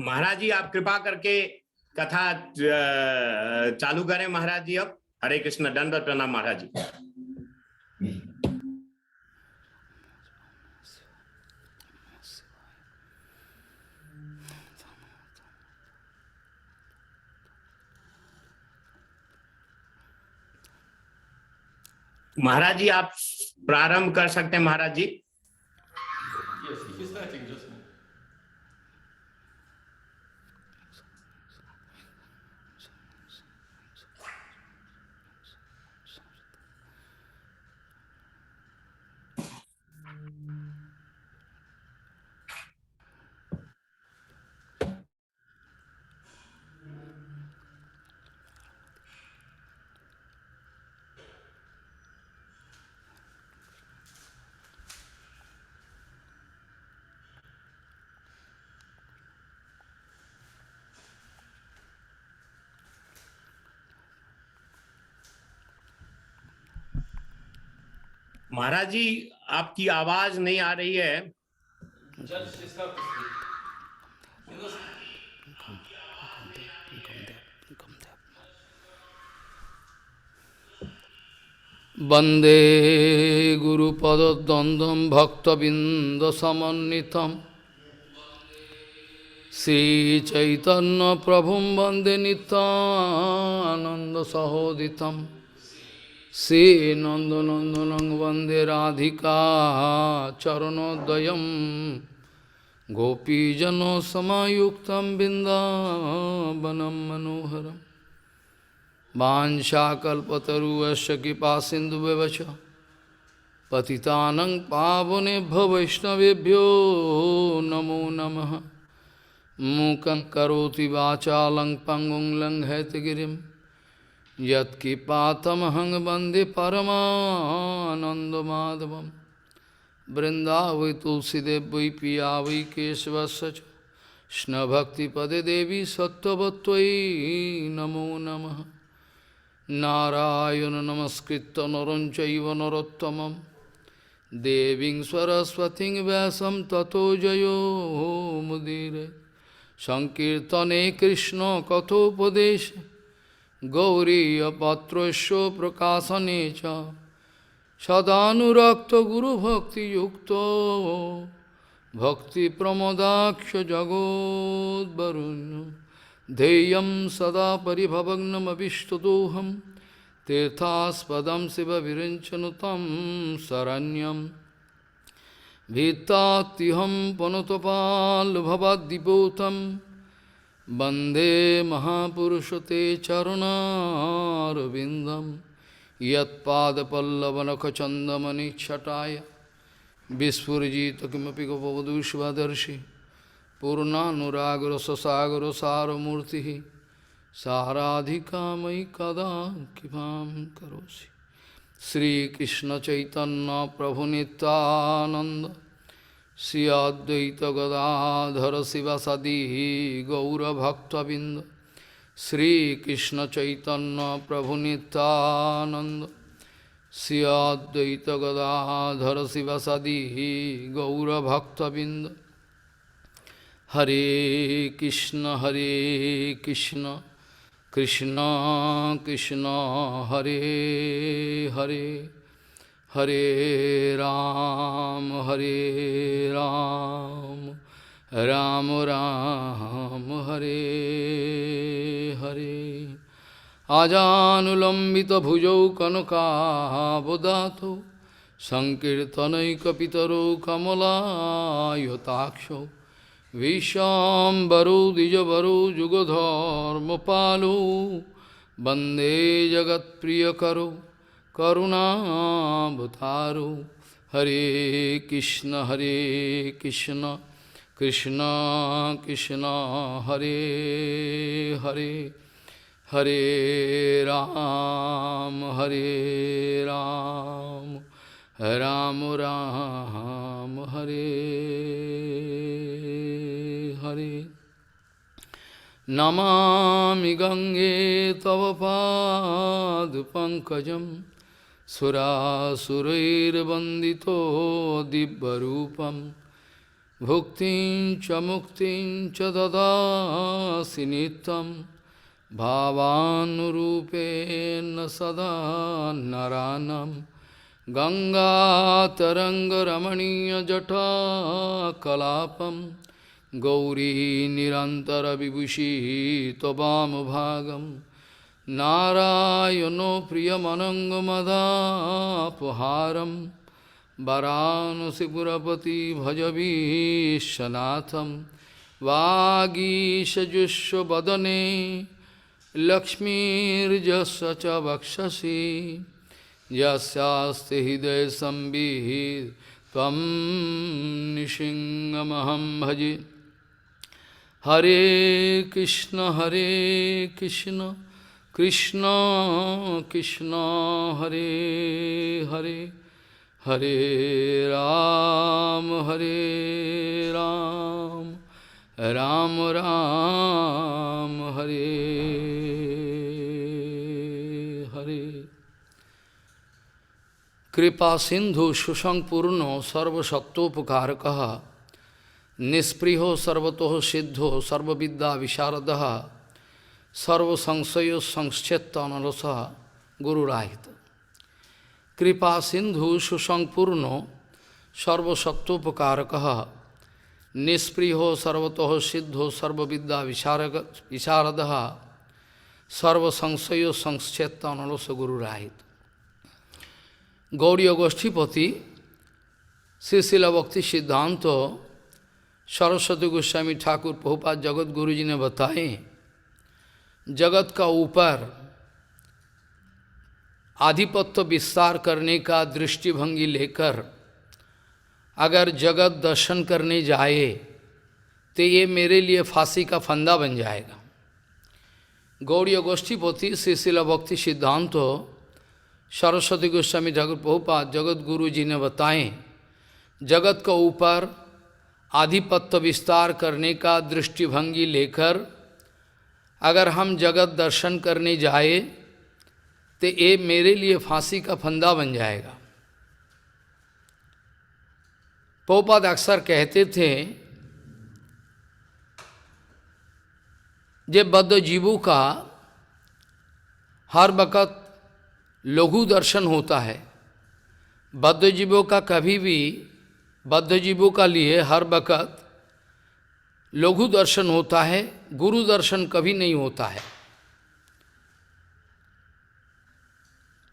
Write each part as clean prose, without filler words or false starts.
महाराज जी आप कृपा करके कथा चालू करें महाराज जी। अब हरे कृष्ण, दंडवत प्रणाम महाराज जी। महाराज जी आप प्रारंभ कर सकते हैं महाराज जी। Yes, it is starting just now. महाराज जी आपकी आवाज नहीं आ रही है। Just start to speak. You know, वंदे गुरुपद्वंद्वं भक्तबिंदसमन्वितं श्रीचैतन्यप्रभुं वंदे नित्यानन्दसहोदितं श्रीनन्दनन्दनं वंदे राधिका चरणोदयं गोपीजनसमायुक्तं बिन्दावनं मनोहरम् वाञ्छाकल्पतरुश्च कृपासिन्धुव्यवच पतितानं पावनेभ्यो वैष्णवेभ्यो नमो नमः। मूकं करोति वाचालं पङ्गुं लङ्घयतगिरिं यत्कृपातमहं वन्दे परमानन्दमाधवं। वृन्दावै तुलसीदेव वै पिया वै केशवस्य च कृष्णभक्तिपदे देवी सत्त्ववत्त्वयि नमो नमः। नारायण नमस्कृत्य नरं चैव नरोत्तमं देवीं सरस्वतीं व्यासं ततो जयो मुदीरे। संकीर्तने कृष्ण कथोपदेशे गौरीयपत्रस्य प्रकाशने च सदानुरक्त गुरुभक्तियुक्तो भक्तिप्रमोदाक्ष जगोद्वरुण्य ध्येयं सदा परिभवग्नमभिष्टदोहं तीर्थास्पदं शिवविरञ्चनुतं शरण्यं भीतात्युहं पुनतपाल्भवद्दिपोतं वन्दे महापुरुषते चरणारविन्दं यत्पादपल्लवनखचन्दमनिच्छटाय विस्फुरिजित किमपि गपवधूष्वदर्शि पूर्णानुरागरससागर सारमूर्ति साराधिका मयि कदा कृपां करोसि। श्रीकृष्ण चैतन्य प्रभु नित्यानंद श्री अद्वैत गदाधर शिवसदि गौरभक्तबिंद। श्रीकृष्ण चैतन्य प्रभु नित्यानंद श्री अद्वैत गदाधर शिवसदि गौरभक्तबिंद। हरे कृष्ण कृष्ण कृष्ण हरे हरे हरे राम राम राम हरे हरे। आजानुलंबित भुजौ कनकावदातो संकीर्तनैकपितरो कमलायताक्षौ विश्वाम्बरो द्विजवरो जुगधर्मपालो वन्दे जगत्प्रियकरो करुणावतारो। हरे कृष्ण कृष्ण कृष्ण हरे हरे हरे राम राम राम हरे हरे। नमामि गंगे तव पादपङ्कजं सुरासुरैर्वन्दितो दिव्यरूपं भुक्तिं च मुक्तिं च ददासि नित्यं भावानुरूपेण सदा नरानं गङ्गातरङ्गरमणीयजटाकलापं गौरी निरन्तरविभूषी त्ववामभागं नारायणो प्रियमनङ्गमदापहारं वाराणसीपुरपति भजवीशनाथं वागीशजुष्वदने लक्ष्मीर्यस्य च वक्षसि यस्यास्ति हृदयसंवित् त्वं निशिङ्गमहं भजे। हरे कृष्ण कृष्ण कृष्ण हरे हरे, हरे राम राम राम हरे हरे। कृपा सिंधु सुसंपूर्णो सर्वसत्तोपकारकः निष्पृहो सर्वतोः सिद्धो सर्वविद्या विशारदः सर्वसंशयो संक्षेत्तनरसः गुरुराहित। कृपा सिंधु सुसंपूर्णो सर्वसत्तोपकारकः निष्पृहो सर्वतोः सिद्धो सर्वविद्या विशारदः सर्वसंशयो संक्षेत्तनरसः गुरुराहित। गौड़ीय गोष्ठीपति श्री शिला भक्ति सिद्धांत सरस्वती गोस्वामी ठाकुर प्रभुपाद जगत गुरु जी ने बताए, जगत का ऊपर आधिपत्य विस्तार करने का दृष्टिभंगी लेकर अगर जगत दर्शन करने जाए तो ये मेरे लिए फांसी का फंदा बन जाएगा। गौड़ीय गोष्ठीपति श्री शिला भक्ति सिद्धांत सरस्वती गोस्वामी ठाकुर प्रभुपाद जगत गुरु जी ने बताएं, जगत का ऊपर आधिपत्य विस्तार करने का दृष्टिभंगी लेकर अगर हम जगत दर्शन करने जाए तो ये मेरे लिए फांसी का फंदा बन जाएगा। प्रभुपाद अक्सर कहते थे, जे बद्ध जीवों का हर वक़्त लघु दर्शन होता है, बद्ध जीवों का कभी भी बद्ध जीवों का लिए हर वक़्त लघु दर्शन होता है, गुरु दर्शन कभी नहीं होता है।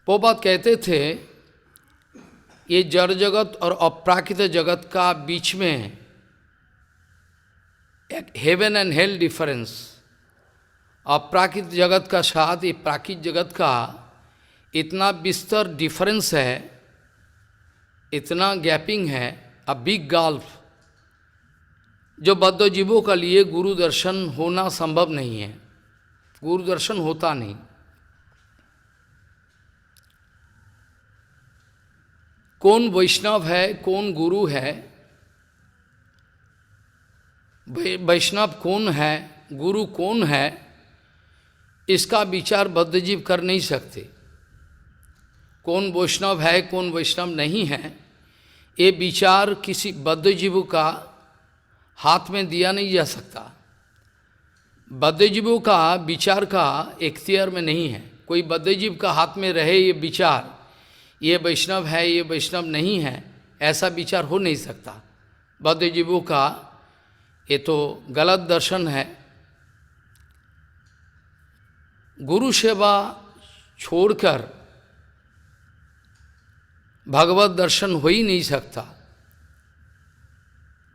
प्रभुपाद कहते थे, ये जड़ जगत और अप्राकृत जगत का बीच में एक हेवन एंड हेल डिफरेंस, अप्राकृत जगत का साथ ये प्राकृत जगत का इतना विस्तार डिफरेंस है, इतना गैपिंग है, अ बिग गल्फ, जो बद्ध जीवों का लिए गुरु दर्शन होना संभव नहीं है, गुरु दर्शन होता नहीं। कौन वैष्णव है, कौन गुरु है, वैष्णव कौन है, गुरु कौन है, इसका विचार बद्धजीव कर नहीं सकते। कौन वैष्णव है, कौन वैष्णव नहीं है, ये विचार किसी बद्धजीव का हाथ में दिया नहीं जा सकता। बद्धजीवों का विचार का इख्तियार में नहीं है। कोई बद्धजीव का हाथ में रहे ये विचार, ये वैष्णव है, ये वैष्णव नहीं है, ऐसा विचार हो नहीं सकता। बद्धजीवों का ये तो गलत दर्शन है। गुरु सेवा छोड़कर भगवत दर्शन हो ही नहीं सकता।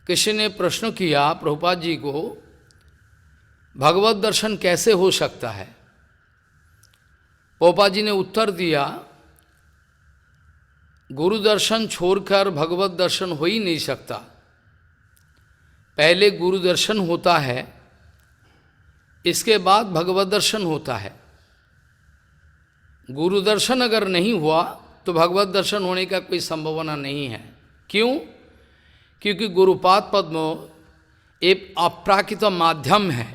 किसी ने प्रश्न किया प्रभुपाद जी को, भगवत दर्शन कैसे हो सकता है? प्रभुपाद जी ने उत्तर दिया, गुरु दर्शन छोड़कर भगवत दर्शन हो ही नहीं सकता। पहले गुरु दर्शन होता है, इसके बाद भगवत दर्शन होता है। गुरु दर्शन अगर नहीं हुआ तो भगवत दर्शन होने का कोई संभावना नहीं है। क्यों? क्योंकि गुरुपाद पद्म एक अप्राकृत माध्यम है।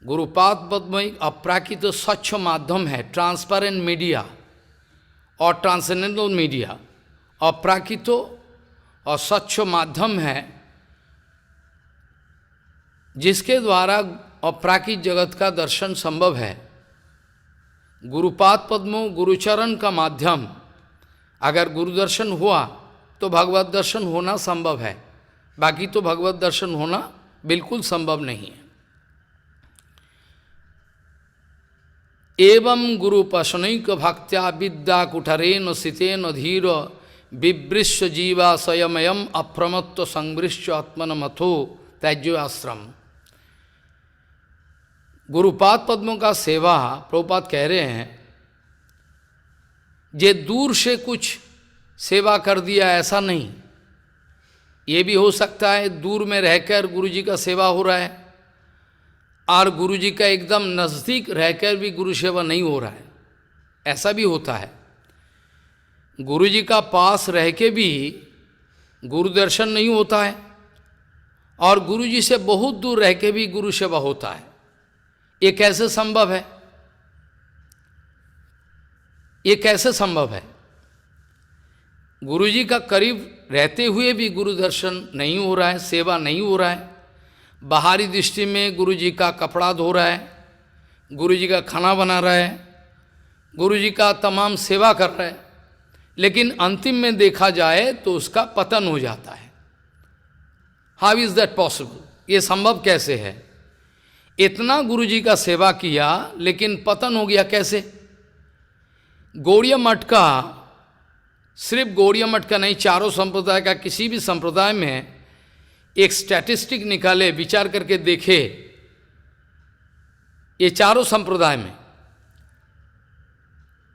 गुरुपाद पद्म एक अप्राकृत स्वच्छ माध्यम है, ट्रांसपेरेंट मीडिया और ट्रांसेंडेंटल मीडिया। अप्राकृत और स्वच्छ माध्यम है जिसके द्वारा अपराकृत जगत का दर्शन संभव है। गुरुपाद पद्मों गुरुचरण का माध्यम, अगर गुरुदर्शन हुआ तो भगवत दर्शन होना संभव है, बाकी तो भगवत दर्शन होना बिल्कुल संभव नहीं है। एवं गुरुपशनैक भक्त्या विद्या कुठरेन सितेन धीर विवृश्य जीवा स्वयमयम अप्रमत्व संवृश्य आत्मनमथो त्याज्य आश्रम। गुरुपाद पद्मों का सेवा, प्रभुपाद कह रहे हैं, जे दूर से कुछ सेवा कर दिया ऐसा नहीं। ये भी हो सकता है दूर में रहकर गुरुजी का सेवा हो रहा है और गुरुजी का एकदम नज़दीक रहकर भी गुरु सेवा नहीं हो रहा है, ऐसा भी होता है। गुरुजी का पास रह के भी गुरु दर्शन नहीं होता है और गुरुजी से बहुत दूर रह के भी गुरु सेवा होता है। ये कैसे संभव है? ये कैसे संभव है? गुरुजी का करीब रहते हुए भी गुरु दर्शन नहीं हो रहा है, सेवा नहीं हो रहा है। बाहरी दृष्टि में गुरुजी का कपड़ा धो रहा है, गुरुजी का खाना बना रहा है, गुरुजी का तमाम सेवा कर रहा है, लेकिन अंतिम में देखा जाए तो उसका पतन हो जाता है। How is that possible? ये संभव कैसे है? इतना गुरुजी का सेवा किया लेकिन पतन हो गया कैसे? गौड़ीय मठ का, सिर्फ गौड़ीय मठ का नहीं, चारों संप्रदाय का, किसी भी संप्रदाय में एक स्टैटिस्टिक निकाले, विचार करके देखे, ये चारों संप्रदाय में,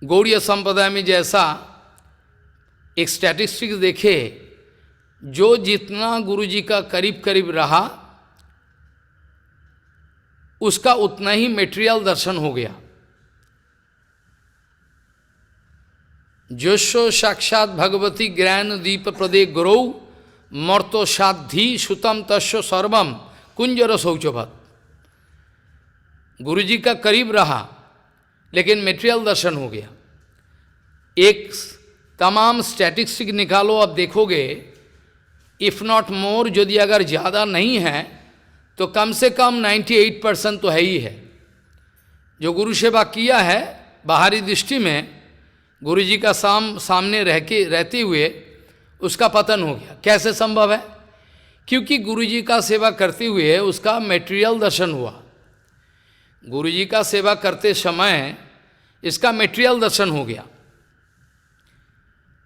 गौड़ीय संप्रदाय में जैसा एक स्टैटिस्टिक देखे, जो जितना गुरुजी का करीब करीब रहा उसका उतना ही मेटेरियल दर्शन हो गया। जोशो साक्षात भगवती ज्ञान दीप प्रदे गुरौ मर्तो साधी सुतम तस्व सर्वम कुंजर शौचभत। गुरुजी का करीब रहा लेकिन मेटेरियल दर्शन हो गया। एक तमाम स्टैटिस्टिक निकालो, अब देखोगे इफ नॉट मोर, यदि अगर ज़्यादा नहीं है तो कम से कम 98% तो है ही है। जो गुरु सेवा किया है बाहरी दृष्टि में, गुरुजी का सामने रहते हुए उसका पतन हो गया। कैसे संभव है? क्योंकि गुरुजी का सेवा करते हुए उसका मेटेरियल दर्शन हुआ। गुरुजी का सेवा करते समय इसका मेटेरियल दर्शन हो गया।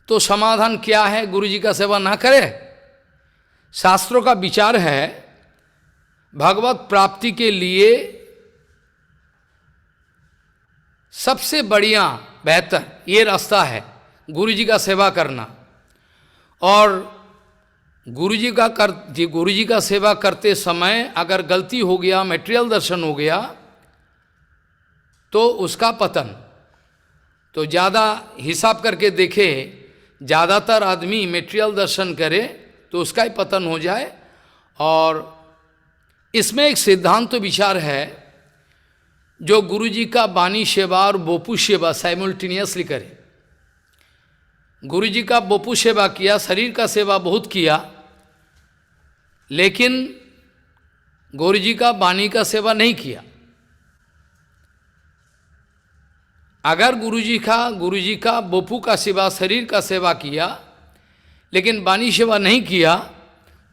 तो समाधान क्या है? गुरुजी का सेवा ना करे। शास्त्रों का विचार है भगवत प्राप्ति के लिए सबसे बढ़िया बेहतर ये रास्ता है गुरुजी का सेवा करना। और गुरुजी का सेवा करते समय अगर गलती हो गया, मेटेरियल दर्शन हो गया, तो उसका पतन। तो ज़्यादा हिसाब करके देखे, ज़्यादातर आदमी मेटेरियल दर्शन करे तो उसका ही पतन हो जाए। और इसमें एक सिद्धांत तो विचार है, जो गुरुजी का बानी सेवा और बोपू सेवा साइमल्टेनियसली करे। गुरुजी का बोपू सेवा किया, शरीर का सेवा बहुत किया, लेकिन गुरुजी का बानी का सेवा नहीं किया। अगर गुरुजी का बोपू का सेवा, शरीर का सेवा किया, लेकिन बानी सेवा नहीं किया,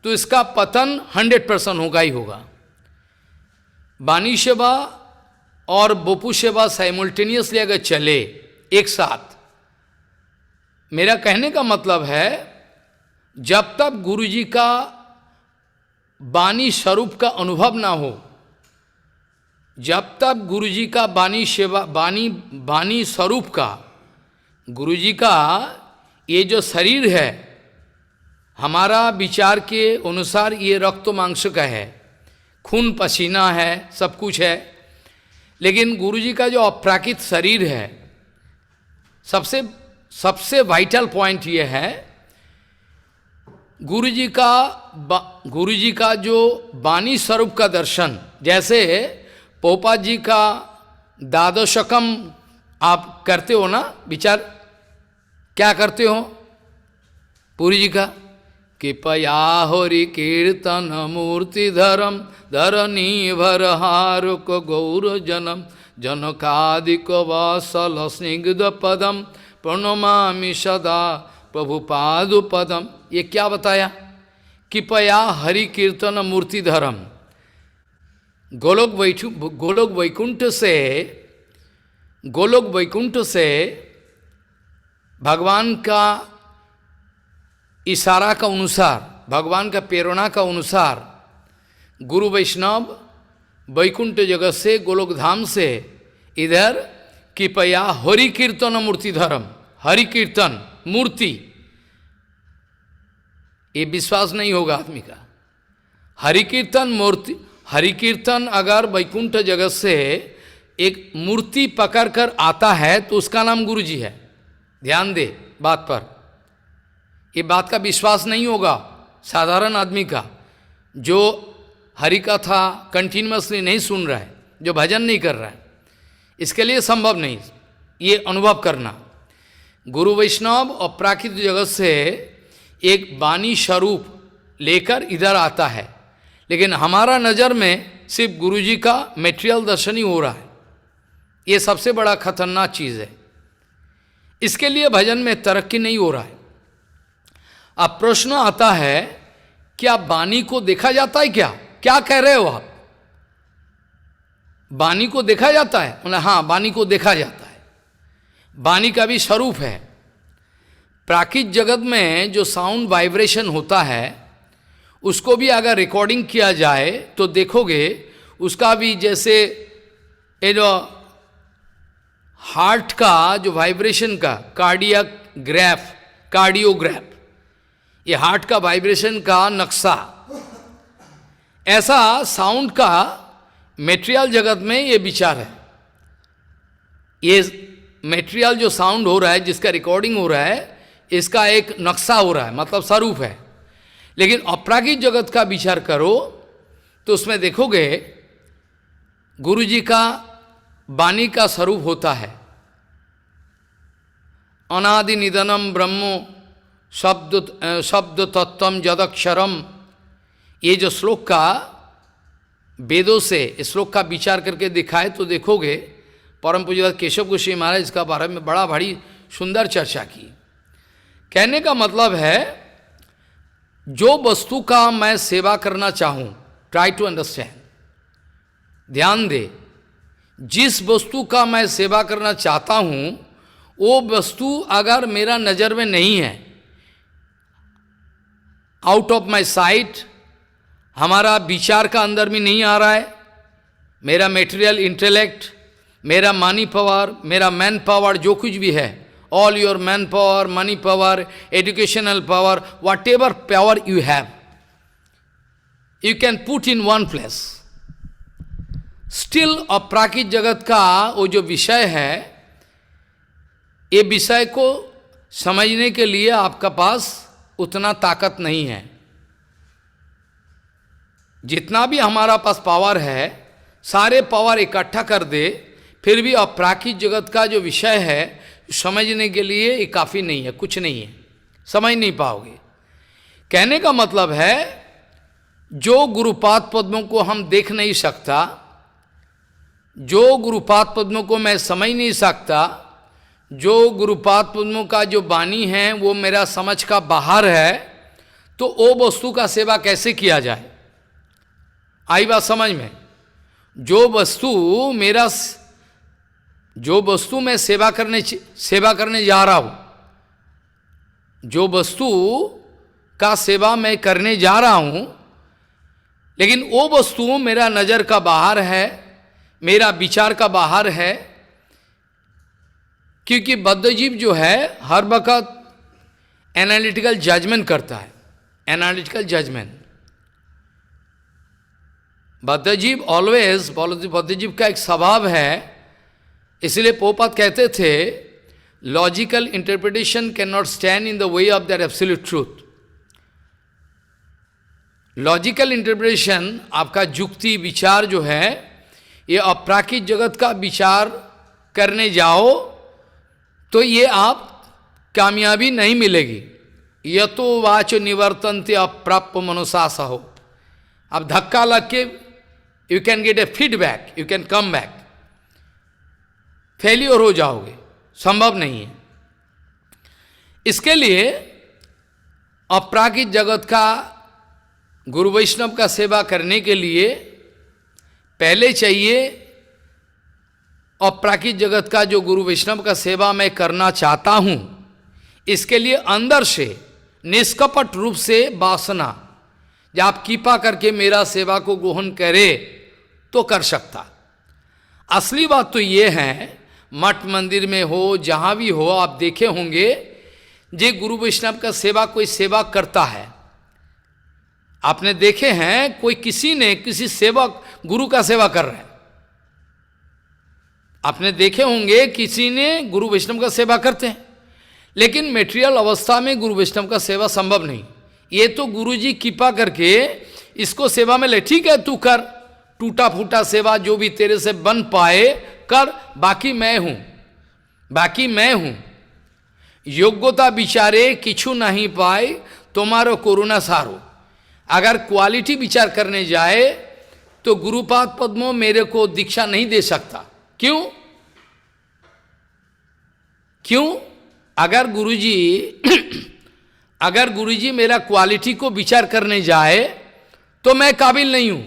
तो इसका पतन 100% होगा ही होगा। बानी सेवा और बोपू सेवा साइमल्टेनियसली अगर चले एक साथ, मेरा कहने का मतलब है जब तक गुरुजी का बानी स्वरूप का अनुभव ना हो, जब तक गुरुजी का बानी सेवा, बानी स्वरूप का, गुरुजी का ये जो शरीर है, हमारा विचार के अनुसार ये रक्त मांस का है, खून पसीना है, सब कुछ है। लेकिन गुरुजी का जो अपराकृत शरीर है, सबसे वाइटल पॉइंट ये है, गुरुजी का जो बानी स्वरूप का दर्शन, जैसे पोपा जी का द्वादशकम आप करते हो ना, विचार क्या करते हो? पुरी जी का कृपया हरि कीर्तन मूर्तिधरम धरणी भरहारुक गौर जनम जनकादिक वासल स्निग्ध पदम प्रणमामि सदा प्रभुपादुपदम। ये क्या बताया? कृपया हरि कीर्तन मूर्तिधरम। गोलोक वैकुंठ से भगवान का इशारा का अनुसार, भगवान का प्रेरणा का अनुसार गुरु वैष्णव वैकुंठ जगत से, गोलोक धाम से इधर कृपया हरि कीर्तन मूर्तिधरम, हरि कीर्तन मूर्ति, ये विश्वास नहीं होगा आदमी का। हरि कीर्तन मूर्ति, हरि कीर्तन अगर वैकुंठ जगत से एक मूर्ति पकड़ कर आता है तो उसका नाम गुरु जी है। ध्यान दे बात पर, ये बात का विश्वास नहीं होगा साधारण आदमी का, जो हरि कथा कंटिन्यूअसली नहीं सुन रहा है, जो भजन नहीं कर रहा है, इसके लिए संभव नहीं ये अनुभव करना। गुरु वैष्णव और प्राकृतिक जगत से एक वाणी स्वरूप लेकर इधर आता है, लेकिन हमारा नज़र में सिर्फ गुरु जी का मेटेरियल दर्शन ही हो रहा है। ये सबसे बड़ा खतरनाक चीज़ है, इसके लिए भजन में तरक्की नहीं हो रहा है। अब प्रश्न आता है, क्या वाणी को देखा जाता है? क्या कह रहे हो आप? वाणी को देखा जाता है? बोले हाँ, वाणी को देखा जाता है। वाणी का भी स्वरूप है। प्राकृतिक जगत में जो साउंड वाइब्रेशन होता है, उसको भी अगर रिकॉर्डिंग किया जाए तो देखोगे उसका भी जैसे ये जो हार्ट का जो वाइब्रेशन का कार्डियोग्राफ, ये हार्ट का वाइब्रेशन का नक्शा, ऐसा साउंड का मेटेरियल जगत में ये विचार है। ये मेटेरियल जो साउंड हो रहा है, जिसका रिकॉर्डिंग हो रहा है, इसका एक नक्शा हो रहा है, मतलब स्वरूप है। लेकिन अपरागिक जगत का विचार करो तो उसमें देखोगे गुरु जी का वाणी का स्वरूप होता है। अनादि निधनम ब्रह्मो शब्द तत्वम जदक्षरम, ये जो श्लोक का वेदों से इस श्लोक का विचार करके दिखाए तो देखोगे परम पूज्य केशव गोस्वामी महाराज इसका बारे में बड़ा भारी सुंदर चर्चा की। कहने का मतलब है, जो वस्तु का मैं सेवा करना चाहूँ, ट्राई टू अंडरस्टैंड, ध्यान दे, जिस वस्तु का मैं सेवा करना चाहता हूँ वो वस्तु अगर मेरा नज़र में नहीं है, आउट ऑफ माई साइट, हमारा विचार का अंदर में नहीं आ रहा है, मेरा मेटेरियल इंटेलेक्ट, मेरा मनी पावर, मेरा मैन पावर, जो कुछ भी है, all your manpower, money power, educational power, whatever power you have, you can put in one place. Still अपराकृत जगत का वो जो विषय है, ये विषय को समझने के लिए आपका पास उतना ताकत नहीं है। जितना भी हमारा पास पावर है, सारे पावर इकट्ठा कर दे, फिर भी अपराकृत जगत का जो विषय है समझने के लिए ये काफ़ी नहीं है, कुछ नहीं है, समझ नहीं पाओगे। कहने का मतलब है, जो गुरुपाद पद्मों को हम देख नहीं सकता, जो गुरुपाद पद्मों को मैं समझ नहीं सकता, जो गुरुपाद पद्मों का जो वाणी है वो मेरा समझ का बाहर है, तो वो वस्तु का सेवा कैसे किया जाए? आई बात समझ में? जो वस्तु मैं सेवा करने जा रहा हूँ, जो वस्तु का सेवा मैं करने जा रहा हूँ, लेकिन वो वस्तु मेरा नज़र का बाहर है, मेरा विचार का बाहर है, क्योंकि बद्धजीव जो है हर वक्त एनालिटिकल जजमेंट करता है, एनालिटिकल जजमेंट। बद्धजीव ऑलवेज, बद्धजीव का एक स्वभाव है, इसलिए पोपात कहते थे, logical interpretation can not stand in the way of that absolute truth. Logical interpretation, आपका जुक्ति विचार जो है, ये अपराकृत जगत का विचार करने जाओ तो ये आप कामयाबी नहीं मिलेगी, यतो वाच निवर्तन्ते अप्राप्य मनोसास हो। अब धक्का लग के you can get A feedback, you can come back, failure हो जाओगे, संभव नहीं है। इसके लिए अपराकित जगत का गुरु वैष्णव का सेवा करने के लिए पहले चाहिए अपराकित जगत का जो गुरु वैष्णव का सेवा मैं करना चाहता हूं, इसके लिए अंदर से निष्कपट रूप से वासना, जब आप कृपा करके मेरा सेवा को ग्रहण करे तो कर सकता। असली बात तो ये है, मठ मंदिर में हो जहाँ भी हो, आप देखे होंगे जे गुरु वैष्णव का सेवा कोई सेवा करता है, आपने देखे हैं कोई किसी ने किसी सेवक गुरु का सेवा कर रहे हैं, आपने देखे होंगे किसी ने गुरु वैष्णव का सेवा करते हैं, लेकिन मेटेरियल अवस्था में गुरु वैष्णव का सेवा संभव नहीं। ये तो गुरु जी कृपा करके इसको सेवा में ले, ठीक है तू कर, टूटा फूटा सेवा जो भी तेरे से बन पाए कर, बाकी मैं हूं। योग्यता विचारे किछु नहीं पाए तुम्हारो कोरोना सारो। अगर क्वालिटी विचार करने जाए तो गुरुपाद पद्मो मेरे को दीक्षा नहीं दे सकता। क्यों? अगर गुरुजी मेरा क्वालिटी को विचार करने जाए तो मैं काबिल नहीं हूं,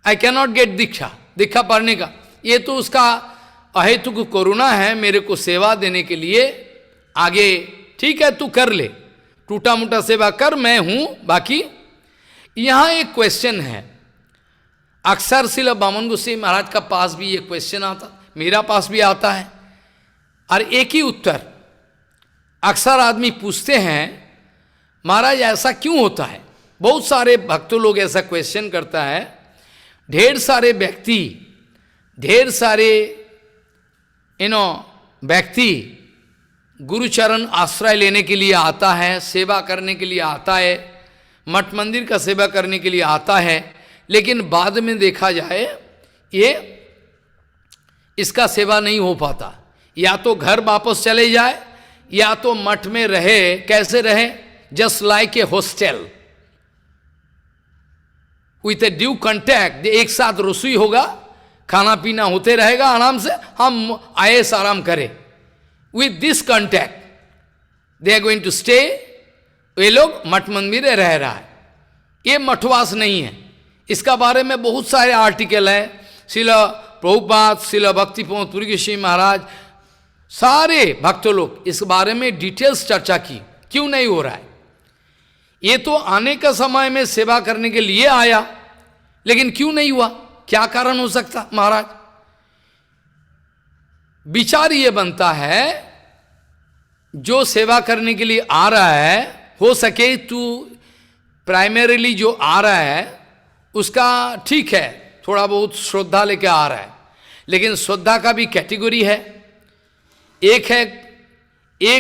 आई कैन नॉट गेट दीक्षा पढ़ने का। ये तो उसका अहेतुक करुणा है मेरे को सेवा देने के लिए। आगे ठीक है तू कर ले, टूटा मोटा सेवा कर, मैं हूं बाकी। यहां एक क्वेश्चन है, अक्सर श्रील बामन गोसाई महाराज का पास भी ये क्वेश्चन आता, मेरा पास भी आता है, और एक ही उत्तर अक्सर आदमी पूछते हैं, महाराज ऐसा क्यों होता है? बहुत सारे भक्तों लोग ऐसा क्वेश्चन करता है। ढेर सारे व्यक्ति व्यक्ति गुरुचरण आश्रय लेने के लिए आता है, सेवा करने के लिए आता है, मठ मंदिर का सेवा करने के लिए आता है, लेकिन बाद में देखा जाए ये इसका सेवा नहीं हो पाता। या तो घर वापस चले जाए या तो मठ में रहे। कैसे रहे? Just like a hostel with A due contact. एक साथ रसोई होगा, खाना पीना होते रहेगा आराम से, हम आयस आराम करें। With this contact they are going to stay. ये लोग मठ मंदिर में रह रहा है, ये मठवास नहीं है। इसका बारे में बहुत सारे आर्टिकल हैं, श्रील प्रभुपाद, श्रील भक्तिप्रमोद पुरी गोस्वामी महाराज, सारे भक्तों लोग इस बारे में डिटेल्स चर्चा की। क्यों नहीं हो रहा है? ये तो आने का समय में सेवा करने के लिए आया, लेकिन क्यों नहीं हुआ? क्या कारण हो सकता महाराज? विचार ये बनता है, जो सेवा करने के लिए आ रहा है, हो सके तू प्राइमरीली जो आ रहा है उसका ठीक है, थोड़ा बहुत श्रद्धा लेके आ रहा है, लेकिन श्रद्धा का भी कैटेगरी है। एक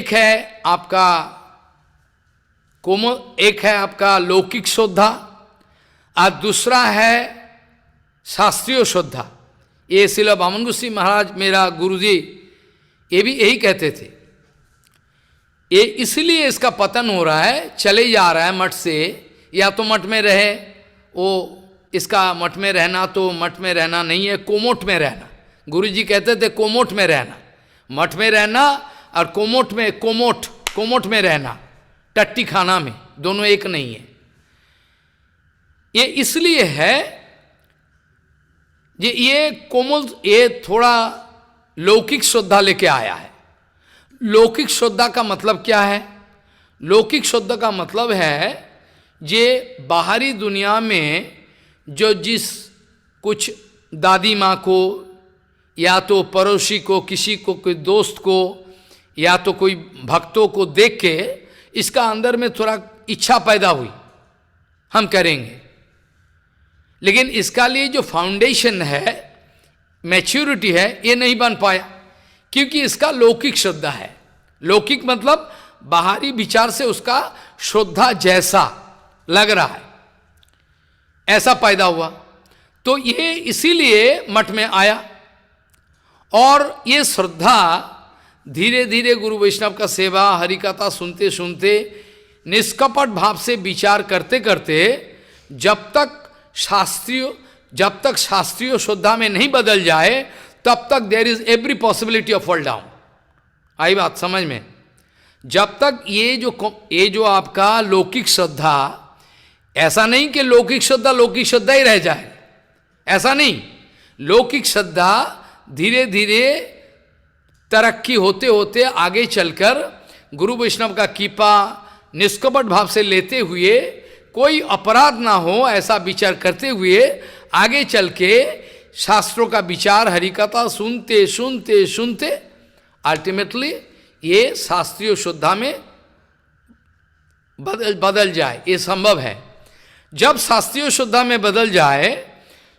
है आपका एक है आपका लौकिक श्रद्धा, और दूसरा है शास्त्रीय श्रद्धा। ये श्रील बामन गोसाई महाराज मेरा गुरुजी ये भी यही कहते थे। ये इसलिए इसका पतन हो रहा है, चले जा रहा है मठ से। या तो मठ में रहे, वो इसका मठ में रहना तो मठ में रहना नहीं है, कोमोट में रहना। गुरुजी कहते थे कोमोट में रहना, मठ में रहना और कोमोट में रहना, टट्टी खाना में, दोनों एक नहीं है। ये इसलिए है ये थोड़ा लौकिक श्रद्धा लेके आया है। लौकिक श्रद्धा का मतलब क्या है? लौकिक श्रद्धा का मतलब है जे बाहरी दुनिया में जो जिस कुछ दादी माँ को या तो पड़ोसी को, किसी को, कोई दोस्त को या तो कोई भक्तों को देख के इसका अंदर में थोड़ा इच्छा पैदा हुई, हम करेंगे। लेकिन इसका लिए जो फाउंडेशन है, मैच्योरिटी है, ये नहीं बन पाया, क्योंकि इसका लौकिक श्रद्धा है। लौकिक मतलब बाहरी विचार से उसका श्रद्धा जैसा लग रहा है, ऐसा पैदा हुआ। तो ये इसीलिए मठ में आया, और ये श्रद्धा धीरे धीरे गुरु वैष्णव का सेवा, हरिकथा सुनते सुनते निष्कपट भाव से विचार करते करते जब तक शास्त्रीय श्रद्धा में नहीं बदल जाए, तब तक there is every possibility of fall down. आई बात समझ में? जब तक ये जो आपका लौकिक श्रद्धा, ऐसा नहीं कि लौकिक श्रद्धा ही रह जाए, ऐसा नहीं। लौकिक श्रद्धा धीरे धीरे तरक्की होते होते आगे चलकर गुरु वैष्णव का कृपा निष्कपट भाव से लेते हुए, कोई अपराध ना हो ऐसा विचार करते हुए आगे चल के शास्त्रों का विचार, हरिकथा सुनते सुनते सुनते अल्टीमेटली ये शास्त्रीय शुद्धा में बदल जाए, ये संभव है। जब शास्त्रीय शुद्धा में बदल जाए,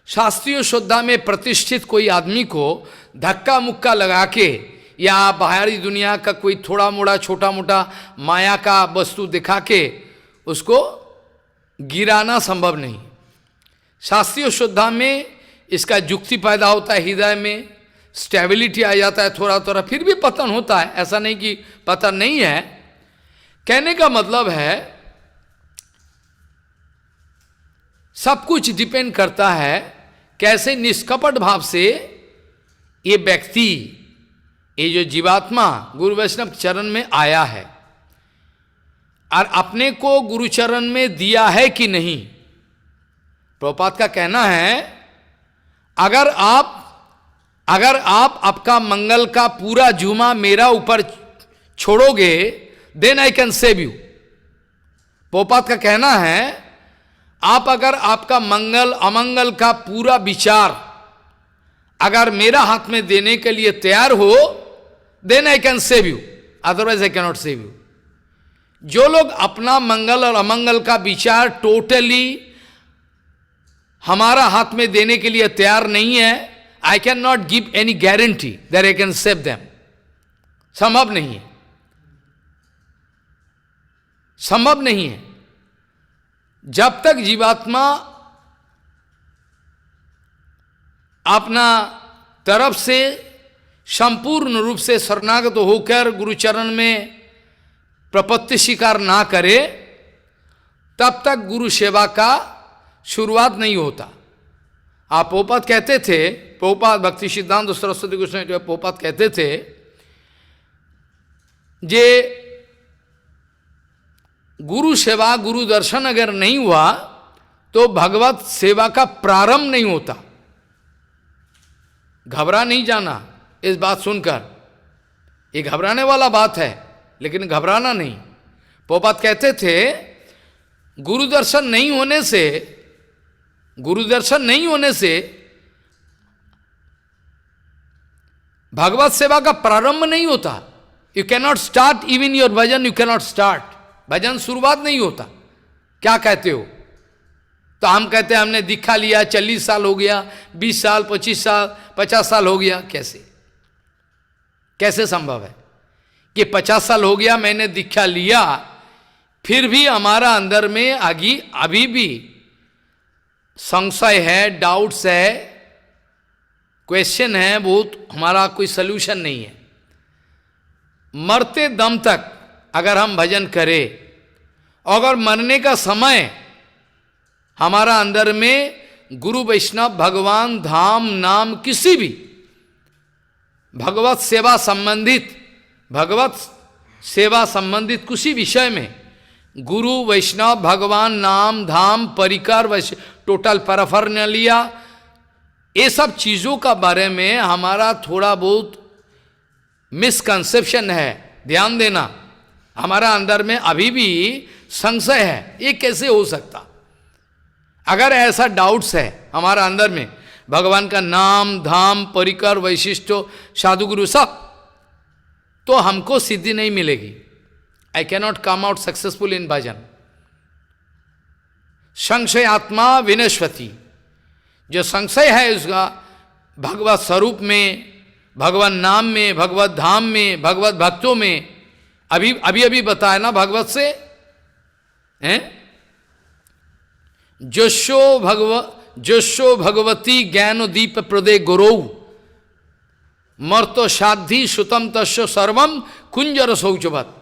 शास्त्रीय शुद्धा में प्रतिष्ठित कोई आदमी को धक्का मुक्का लगा के या बाहरी दुनिया का कोई थोड़ा मोड़ा छोटा मोटा माया का वस्तु दिखा के उसको गिराना संभव नहीं। शास्त्रीय शुद्धा में इसका युक्ति पैदा होता है, हृदय में स्टेबिलिटी आ जाता है थोड़ा थोड़ा, फिर भी पतन होता है, ऐसा नहीं कि पतन नहीं है। कहने का मतलब है सब कुछ डिपेंड करता है कैसे निष्कपट भाव से ये व्यक्ति, ये जो जीवात्मा गुरु वैष्णव चरण में आया है और अपने को गुरु चरण में दिया है कि नहीं। प्रभुपाद का कहना है अगर आप आपका मंगल का पूरा जुमा मेरा ऊपर छोड़ोगे, then I can save you. Prabhupada का कहना है आप अगर आपका मंगल अमंगल का पूरा विचार अगर मेरा हाथ में देने के लिए तैयार हो, then I can save you, otherwise I can not save you. जो लोग अपना मंगल और अमंगल का विचार टोटली हमारा हाथ में देने के लिए तैयार नहीं है, आई can not give any guarantee that I can save them. संभव नहीं है, संभव नहीं है। जब तक जीवात्मा अपना तरफ से संपूर्ण रूप से शरणागत होकर गुरुचरण में प्रपत्ति स्वीकार ना करे, तब तक गुरु सेवा का शुरुआत नहीं होता। आप प्रभुपाद कहते थे, प्रभुपाद भक्ति सिद्धांत सरस्वती गोस्वामी प्रभुपाद कहते थे जे गुरु सेवा गुरु दर्शन अगर नहीं हुआ तो भगवत सेवा का प्रारंभ नहीं होता। घबरा नहीं जाना इस बात सुनकर, ये घबराने वाला बात है, लेकिन घबराना नहीं। प्रभुपाद कहते थे गुरु दर्शन नहीं होने से भगवत सेवा का प्रारंभ नहीं होता। You can not start even your bhajan, you can not start, भजन शुरुआत नहीं होता। क्या कहते हो? तो हम कहते हैं हमने दीक्षा लिया 40 साल हो गया, 20 साल 25 साल 50 साल हो गया। कैसे संभव है कि 50 साल हो गया मैंने दीक्षा लिया, फिर भी हमारा अंदर में अभी भी संशय है, डाउट्स है, क्वेश्चन है, बहुत हमारा कोई सल्यूशन नहीं है। मरते दम तक अगर हम भजन करें, अगर मरने का समय हमारा अंदर में गुरु वैष्णव भगवान धाम नाम किसी भी भगवत सेवा संबंधित किसी विषय में गुरु वैष्णव भगवान नाम धाम परिकर टोटल पैराफर्नलिया, ये सब चीज़ों का बारे में हमारा थोड़ा बहुत मिसकंसेप्शन है। ध्यान देना, हमारा अंदर में अभी भी संशय है, ये कैसे हो सकता। अगर ऐसा डाउट्स है हमारा अंदर में भगवान का नाम धाम परिकर वैशिष्ट साधु गुरु सब, तो हमको सिद्धि नहीं मिलेगी। I can not come out successful in bhajan. संशय आत्मा विनश्वती, जो संशय है उसका भगवत स्वरूप में, भगवत नाम में, भगवत धाम में, भगवत भक्तों में, अभी बताया ना भगवत से हैं, जोशो भगवती ज्ञान दीप प्रदे गुरौ मर्तो साधि सुतम तस्व सर्वम कुंजर शौचवत।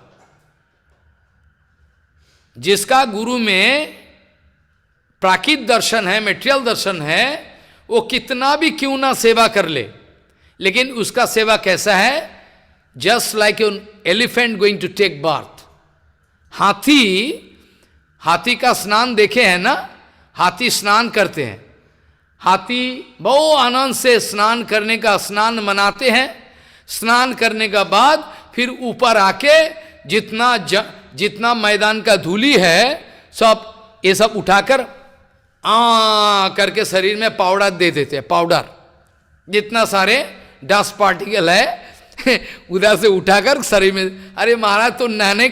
जिसका गुरु में प्राकृत दर्शन है, मेटेरियल दर्शन है, वो कितना भी क्यों ना सेवा कर ले, लेकिन उसका सेवा कैसा है? Just like an elephant going to take bath. हाथी का स्नान देखे हैं ना, हाथी स्नान करते हैं, हाथी बहुत आनंद से स्नान करने का स्नान मनाते हैं। स्नान करने का बाद फिर ऊपर आके जितना मैदान का धूली है सब ये सब उठाकर करके शरीर में पाउडर दे देते हैं। पाउडर जितना सारे डस्ट पार्टिकल है उधर से उठाकर शरीर में। अरे महाराज, तो नहाने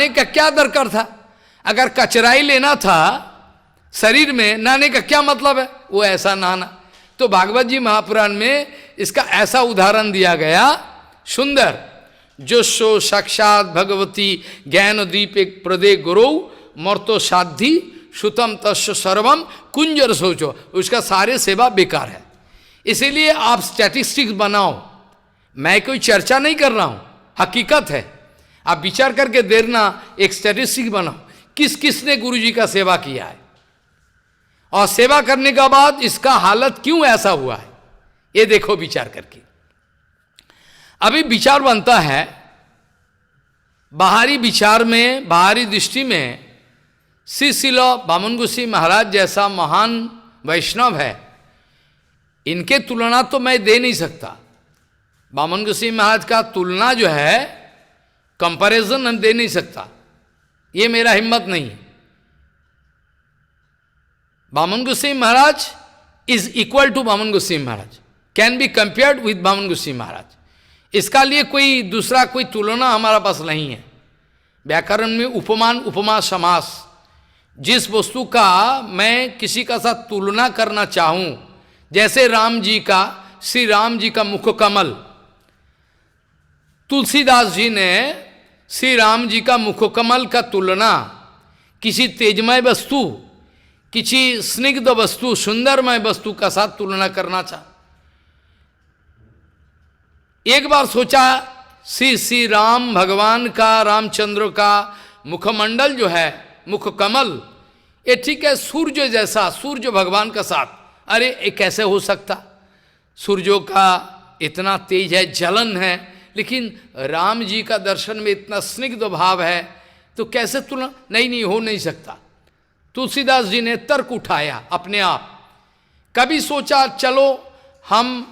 का क्या दरकार था? अगर कचरा ही लेना था शरीर में, नहाने का क्या मतलब है? वो ऐसा नहाना। तो भागवत जी महापुराण में इसका ऐसा उदाहरण दिया गया सुंदर, जो सो साक्षात भगवती ज्ञान दीप एक प्रदे गुरु मर्तो साधि सुतम तस्य सर्वम कुंजर सोचो। उसका सारे सेवा बेकार है। इसीलिए आप स्टैटिस्टिक्स बनाओ, मैं कोई चर्चा नहीं कर रहा हूं, हकीकत है। आप विचार करके देखना, एक स्टैटिस्टिक्स बनाओ किस किसने गुरु जी का सेवा किया है, और सेवा करने के बाद इसका हालत क्यों ऐसा हुआ है, ये देखो विचार करके। अभी विचार बनता है, बाहरी विचार में, बाहरी दृष्टि में श्री शिल बामन गोसाई महाराज जैसा महान वैष्णव है, इनके तुलना तो मैं दे नहीं सकता। बामन गोसाई महाराज का तुलना जो है, कंपैरिजन हम दे नहीं सकता, ये मेरा हिम्मत नहीं है। Baman Gosai Maharaj is equal to Baman Gosai Maharaj, can be compared with Baman Gosai Maharaj. इसका लिए कोई दूसरा कोई तुलना हमारा पास नहीं है। व्याकरण में उपमान उपमा समास, जिस वस्तु का मैं किसी का साथ तुलना करना चाहूं, जैसे राम जी का, श्री राम जी का मुख कमल, तुलसीदास जी ने श्री राम जी का मुख कमल का तुलना किसी तेजमय वस्तु, किसी स्निग्ध वस्तु, सुंदरमय वस्तु का साथ तुलना करना चाह। एक बार सोचा, श्री राम भगवान का, रामचंद्र का मुखमंडल जो है, मुख कमल, ये ठीक है सूर्य जैसा, सूर्य भगवान का साथ। अरे ये कैसे हो सकता? सूर्यों का इतना तेज है, जलन है, लेकिन राम जी का दर्शन में इतना स्निग्ध भाव है, तो कैसे तुलना? नहीं, हो नहीं सकता। तुलसीदास जी ने तर्क उठाया अपने आप। कभी सोचा चलो हम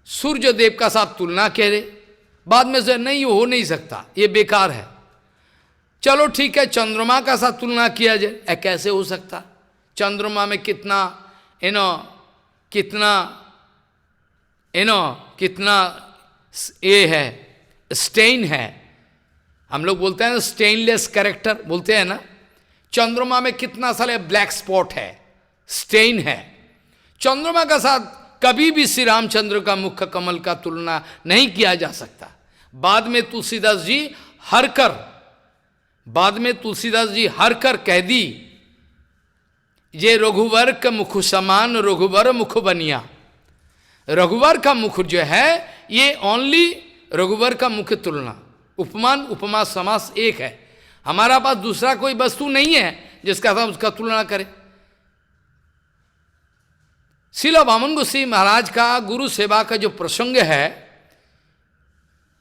सूर्य देव का साथ तुलना करें, बाद में से नहीं, हो नहीं सकता, ये बेकार है। चलो ठीक है, चंद्रमा का साथ तुलना किया जाए, कैसे हो सकता? चंद्रमा में कितना ये है, स्टेन है। हम लोग बोलते हैं स्टेनलेस कैरेक्टर बोलते हैं ना। चंद्रमा में कितना सारे ब्लैक स्पॉट है, स्टेन है। चंद्रमा का साथ कभी भी श्री रामचंद्र का मुख कमल का तुलना नहीं किया जा सकता। बाद में तुलसीदास जी हर कर कह दी, ये रघुवर का मुख समान रघुवर मुख बनिया। रघुवर का मुख जो है, ये ओनली रघुवर का मुख तुलना, उपमान उपमा समास एक है। हमारा पास दूसरा कोई वस्तु नहीं है जिसका साथ उसका तुलना करे। श्रील बामन गोसाई महाराज का गुरु सेवा का जो प्रसंग है,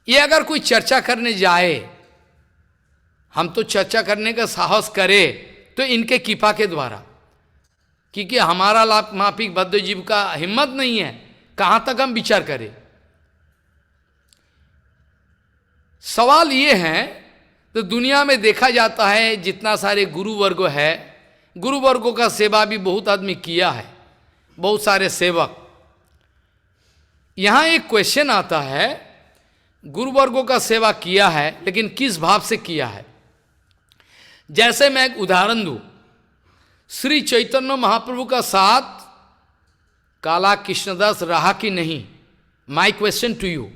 ये अगर कोई चर्चा करने जाए, हम तो चर्चा करने का साहस करें तो इनके कृपा के द्वारा, क्योंकि हमारा लाभ मापिक बद्धजीव का हिम्मत नहीं है, कहाँ तक हम विचार करें। सवाल ये है, तो दुनिया में देखा जाता है जितना सारे गुरुवर्ग है, गुरुवर्गों का सेवा भी बहुत आदमी किया है, बहुत सारे सेवक। यहाँ एक क्वेश्चन आता है, गुरुवर्गों का सेवा किया है, लेकिन किस भाव से किया है? जैसे मैं एक उदाहरण दूं, श्री चैतन्य महाप्रभु का साथ काला कृष्णदास रहा कि नहीं? My question to you,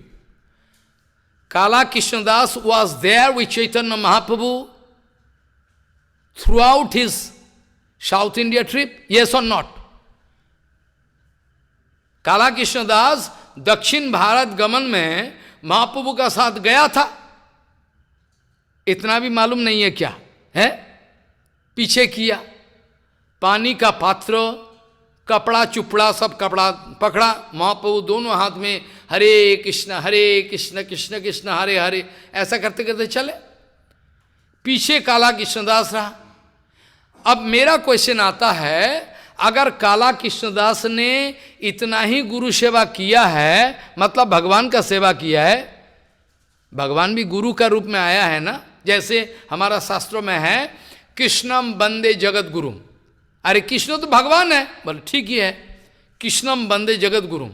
Kala Krishnadas was there with Chaitanya Mahaprabhu throughout his south India trip, yes or not? Kala Krishnadas दक्षिण भारत गमन में महाप्रभु का साथ गया था, इतना भी मालूम नहीं है क्या है? पीछे किया, पानी का पात्र, कपड़ा चुपड़ा, सब कपड़ा पकड़ा, महाप्रभु दोनों हाथ में हरे कृष्ण कृष्ण कृष्ण हरे हरे ऐसा करते करते चले, पीछे काला कृष्णदास रहा। अब मेरा क्वेश्चन आता है, अगर काला कृष्णदास ने इतना ही गुरु सेवा किया है, मतलब भगवान का सेवा किया है, भगवान भी गुरु का रूप में आया है ना, जैसे हमारा शास्त्रों में है कृष्णम वंदे जगत गुरुम। अरे कृष्ण तो भगवान है, बोले ठीक ही है, कृष्णम वंदे जगत गुरुम,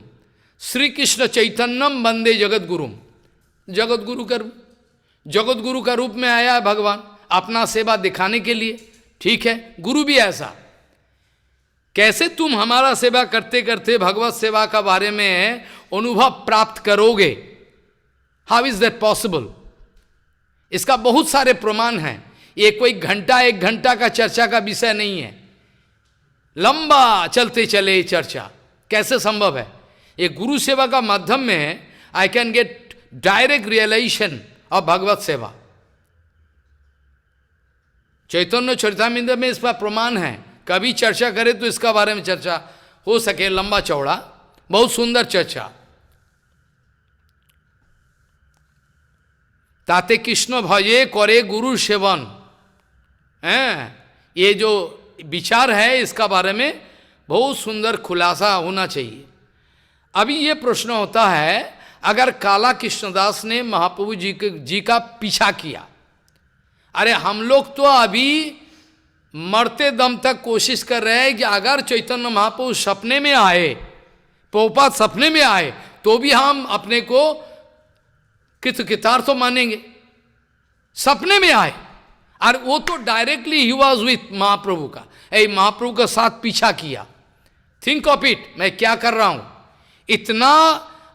श्री कृष्ण चैतन्यम वंदे जगत गुरुम, जगत गुरु का रूप में आया है भगवान अपना सेवा दिखाने के लिए। ठीक है, गुरु भी ऐसा। कैसे तुम हमारा सेवा करते करते भगवत सेवा का बारे में अनुभव प्राप्त करोगे? How is that possible? इसका बहुत सारे प्रमाण हैं, ये कोई घंटा एक घंटा का चर्चा का विषय नहीं है, लंबा चलते चले चर्चा कैसे संभव है? ये गुरु सेवा का माध्यम में I can get direct realisation of Bhagavat seva. Chaitanya Charitamrita में इसका प्रमाण है, कभी चर्चा करे तो इसका बारे में चर्चा हो सके, लंबा चौड़ा, बहुत सुंदर चर्चा। ताते कृष्ण भजे करे गुरु सेवन, ये जो विचार है इसका बारे में बहुत सुंदर खुलासा होना चाहिए। अभी ये प्रश्न होता है, अगर काला कृष्णदास ने महाप्रभु जी का पीछा किया, अरे हम लोग तो अभी मरते दम तक कोशिश कर रहे हैं कि अगर चैतन्य महाप्रभु सपने में आए, प्रभुपाद सपने में आए, तो भी हम अपने को कृतकृतार्थ तो मानेंगे। सपने में आए, और वो तो डायरेक्टली ही वॉज विथ महाप्रभु का, महाप्रभु का साथ पीछा किया। थिंक ऑफ इट, मैं क्या कर रहा हूं इतना।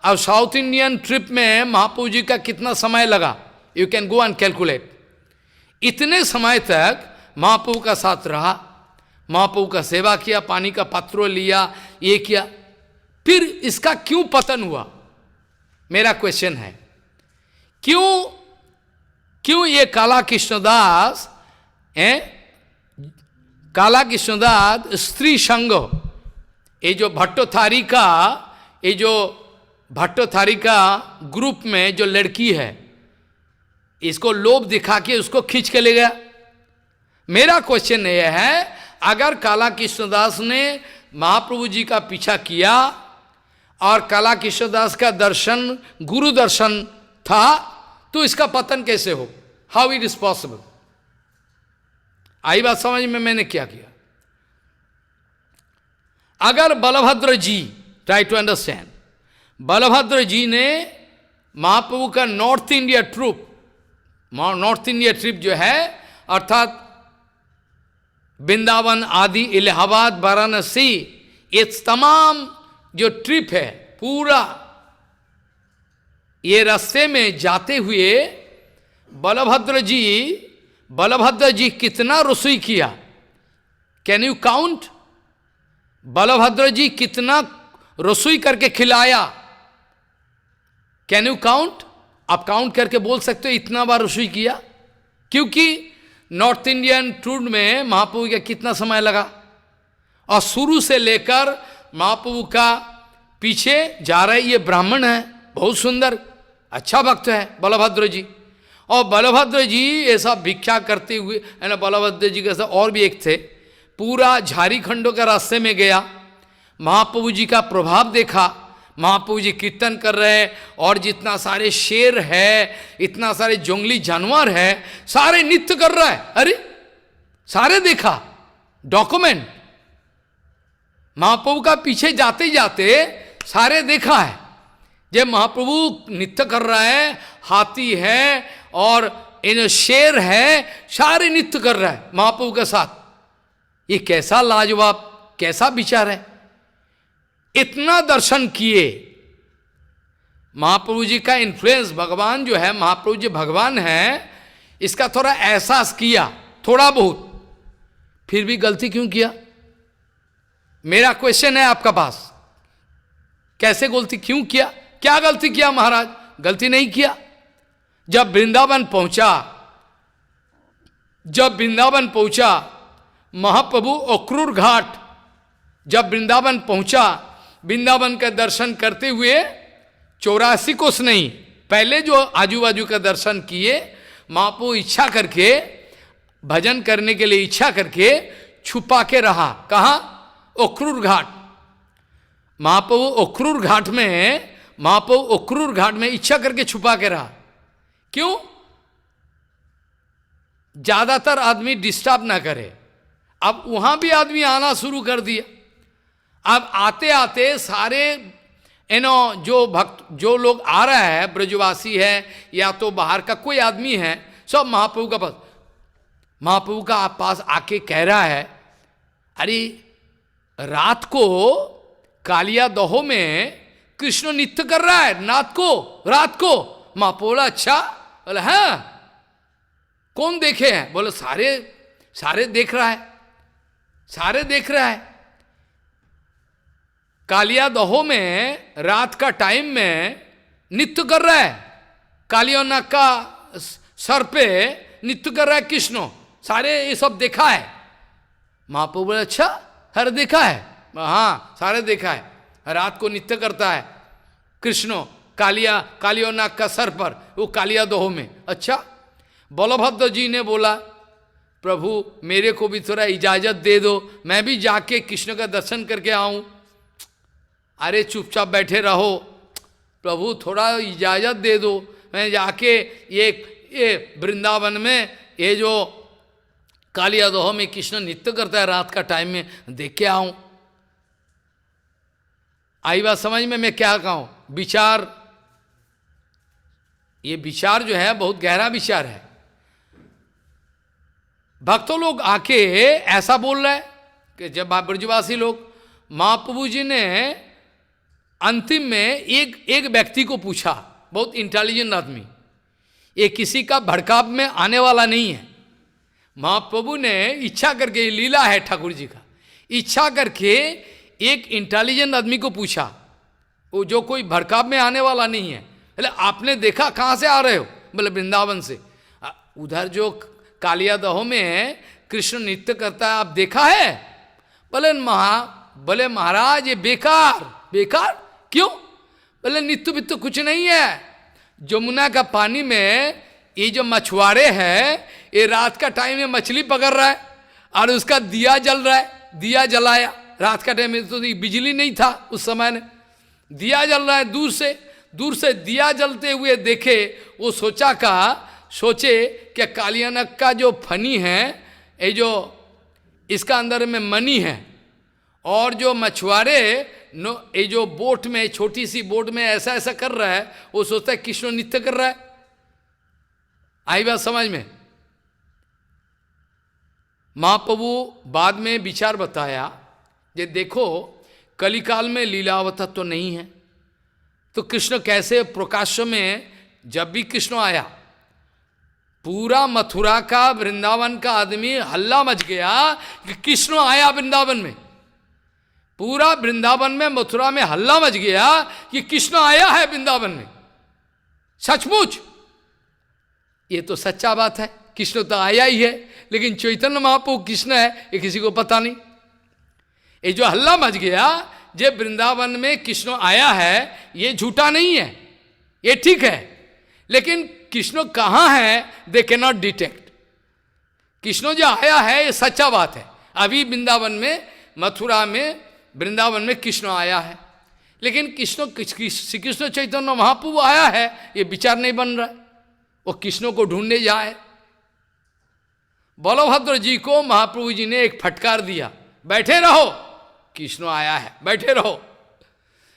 अब साउथ इंडियन ट्रिप में महाप्रभु जी का कितना समय लगा, you can go and calculate. इतने समय तक महाप्रभु का साथ रहा, महाप्रभु का सेवा किया, पानी का पात्र लिया, ये किया, फिर इसका क्यों पतन हुआ? मेरा क्वेश्चन है, क्यों ये काला कृष्णदास स्त्री संग, ये जो भट्टोथारी का ग्रुप में जो लड़की है, इसको लोभ दिखा के उसको खींच के ले गया। मेरा क्वेश्चन यह है, अगर काला कृष्णदास ने महाप्रभु जी का पीछा किया और काला कृष्णदास का दर्शन गुरु दर्शन था, तो इसका पतन कैसे हो? How it is possible? आई बात समझ में? मैंने क्या किया? अगर Balabhadra ji, try to understand, Balabhadra ji ने महाप्रभु का नॉर्थ इंडिया ट्रिप जो है, अर्थात वृंदावन आदि, इलाहाबाद, वाराणसी, ये तमाम जो ट्रिप है पूरा, ये रास्ते में जाते हुए बलभद्र जी कितना रसोई किया? Can you count? Balabhadra ji कितना रसोई करके खिलाया? Can you count? आप काउंट करके बोल सकते हो इतना बार रसोई किया? क्योंकि नॉर्थ इंडियन टूर में महाप्रभु का कितना समय लगा, और शुरू से लेकर महाप्रभु का पीछे जा रहे, ये ब्राह्मण है, बहुत सुंदर अच्छा भक्त है बलभद्र जी। और बलभद्र जी ऐसा भिक्षा करते हुए, है ना, बलभद्र जी के साथ और भी एक थे, पूरा झारीखंडों के रास्ते में गया, महाप्रभु जी का प्रभाव देखा, महाप्रभु जी कीर्तन कर रहे हैं, और जितना सारे शेर है, इतना सारे जंगली जानवर है, सारे नृत्य कर रहा है। अरे सारे देखा, डॉक्यूमेंट, महाप्रभु का पीछे जाते जाते सारे देखा है। जब महाप्रभु नृत्य कर रहा है, हाथी है और इन शेर है, सारे नृत्य कर रहा है महाप्रभु के साथ। ये कैसा लाजवाब, कैसा विचार है! इतना दर्शन किए, महाप्रभु जी का इन्फ्लुएंस, भगवान जो है, महाप्रभु जी भगवान है, इसका थोड़ा एहसास किया, थोड़ा बहुत, फिर भी गलती क्यों किया? मेरा क्वेश्चन है आपका पास, कैसे गलती क्यों किया? क्या गलती किया महाराज? गलती नहीं किया। जब वृंदावन पहुंचा, जब वृंदावन पहुंचा, महाप्रभु अक्रूर घाट जब वृंदावन पहुंचा, वृंदावन का दर्शन करते हुए 84 कोस नहीं, पहले जो आजू बाजू का दर्शन किए, महाप्रभु इच्छा करके, भजन करने के लिए इच्छा करके छुपा के रहा। कहाँ? अक्रूर घाट। महाप्रभु अक्रूर घाट में इच्छा करके छुपा के रहा। क्यों? ज्यादातर आदमी डिस्टर्ब ना करे। अब वहां भी आदमी आना शुरू कर दिया। अब आते आते सारे जो भक्त, जो लोग आ रहा है, ब्रजवासी है या तो बाहर का कोई आदमी है, सब महाप्रभु का पास आके कह रहा है, अरे रात को कालिया दहो में कृष्ण नृत्य कर रहा है, रात को। महाप्रभु बोला अच्छा? बोला हाँ। कौन देखे हैं? बोले सारे देख रहा है। कालिया दहो में रात का टाइम में नृत्य कर रहा है, कालिया नाग का सर पे नृत्य कर रहा है कृष्ण, सारे ये सब देखा है। महाप्रभु बोले अच्छा, हर देखा है? हाँ, सारे देखा है। रात को नृत्य करता है कृष्ण कालिया नाग का सर पर, वो कालिया दहो में। अच्छा। बलभद्र जी ने बोला, प्रभु मेरे को भी थोड़ा इजाजत दे दो, मैं भी जाके कृष्ण का दर्शन करके आऊं। अरे चुपचाप बैठे रहो, प्रभु थोड़ा इजाजत दे दो, मैं जाके ये वृंदावन में ये जो कालिया दहो में कृष्ण नृत्य करता है रात का टाइम में, देख के आऊं। आई बात समझ में? मैं क्या कहूं? विचार, ये विचार जो है बहुत गहरा विचार है। भक्तों लोग आके ऐसा बोल रहे हैं कि जब ब्रजवासी लोग, महाप्रभु जी ने अंतिम में एक व्यक्ति को पूछा, बहुत इंटेलिजेंट आदमी, ये किसी का भड़काव में आने वाला नहीं है। महाप्रभु ने इच्छा करके, लीला है ठाकुर जी का, इच्छा करके एक इंटेलिजेंट आदमी को पूछा, वो जो कोई भड़काव में आने वाला नहीं है। बोले आपने देखा? कहाँ से आ रहे हो? बोले वृंदावन से। उधर जो कालिया दहो में कृष्ण नृत्य करता है, आप देखा है? बोले महाराज ये बेकार। क्यों? बोले नित्य बित्य कुछ नहीं है। जमुना का पानी में ये जो मछुआरे हैं, ये रात का टाइम में मछली पकड़ रहा है और उसका दिया जल रहा है। दिया जलाया रात का टाइम में, तो बिजली नहीं था उस समय ने, दिया जल रहा है। दूर से दिया जलते हुए देखे, वो सोचे कि कालियानक का जो फनी है, ये जो इसका अंदर में मनी है, और जो मछुआरे ये जो बोट में, छोटी सी बोट में ऐसा कर रहा है, वो सोचता है कृष्ण नृत्य कर रहा है। आई बात समझ में? महाप्रभु बाद में विचार बताया, ये देखो कलिकाल में लीलावता तो नहीं है, तो कृष्ण कैसे प्रकाश में, जब भी कृष्ण आया पूरा मथुरा का, वृंदावन का आदमी हल्ला मच गया कि कृष्ण आया वृंदावन में। पूरा वृंदावन में, मथुरा में हल्ला मच गया कि कृष्ण आया है वृंदावन में। सचमुच ये तो सच्चा बात है, कृष्ण तो आया ही है, लेकिन चैतन्य महाप्रभु कृष्ण है ये किसी को पता नहीं। ये जो हल्ला मच गया जब वृंदावन में कृष्ण आया है, ये झूठा नहीं है, ये ठीक है, लेकिन कृष्ण कहाँ है they can not detect. Krishna जो आया है ये सच्चा बात है। अभी वृंदावन में, मथुरा में, वृंदावन में कृष्ण आया है, लेकिन श्री कृष्ण चैतन्य महाप्रभु आया है ये विचार नहीं बन रहा है। वो कृष्ण को ढूंढने जाए। बलभद्र जी को महाप्रभु जी ने एक फटकार दिया, बैठे रहो, कृष्ण आया है, बैठे रहो।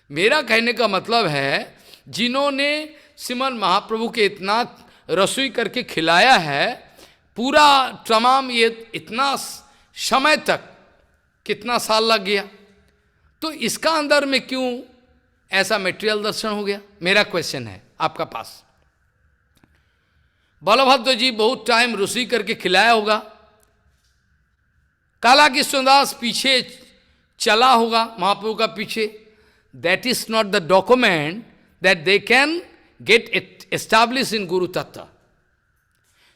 मेरा कहने का मतलब है, जिन्होंने श्रीमद् महाप्रभु के इतना रसोई करके खिलाया है, पूरा तमाम ये इतना समय तक कितना साल लग गया, तो इसका अंदर में क्यों ऐसा मटेरियल दर्शन हो गया? मेरा क्वेश्चन है आपका पास। बलभद्र जी बहुत टाइम रसोई करके खिलाया होगा, काला कृष्णदास पीछे चला होगा महाप्रभु का पीछे। That is not the document that they can get establish in गुरु तत्व।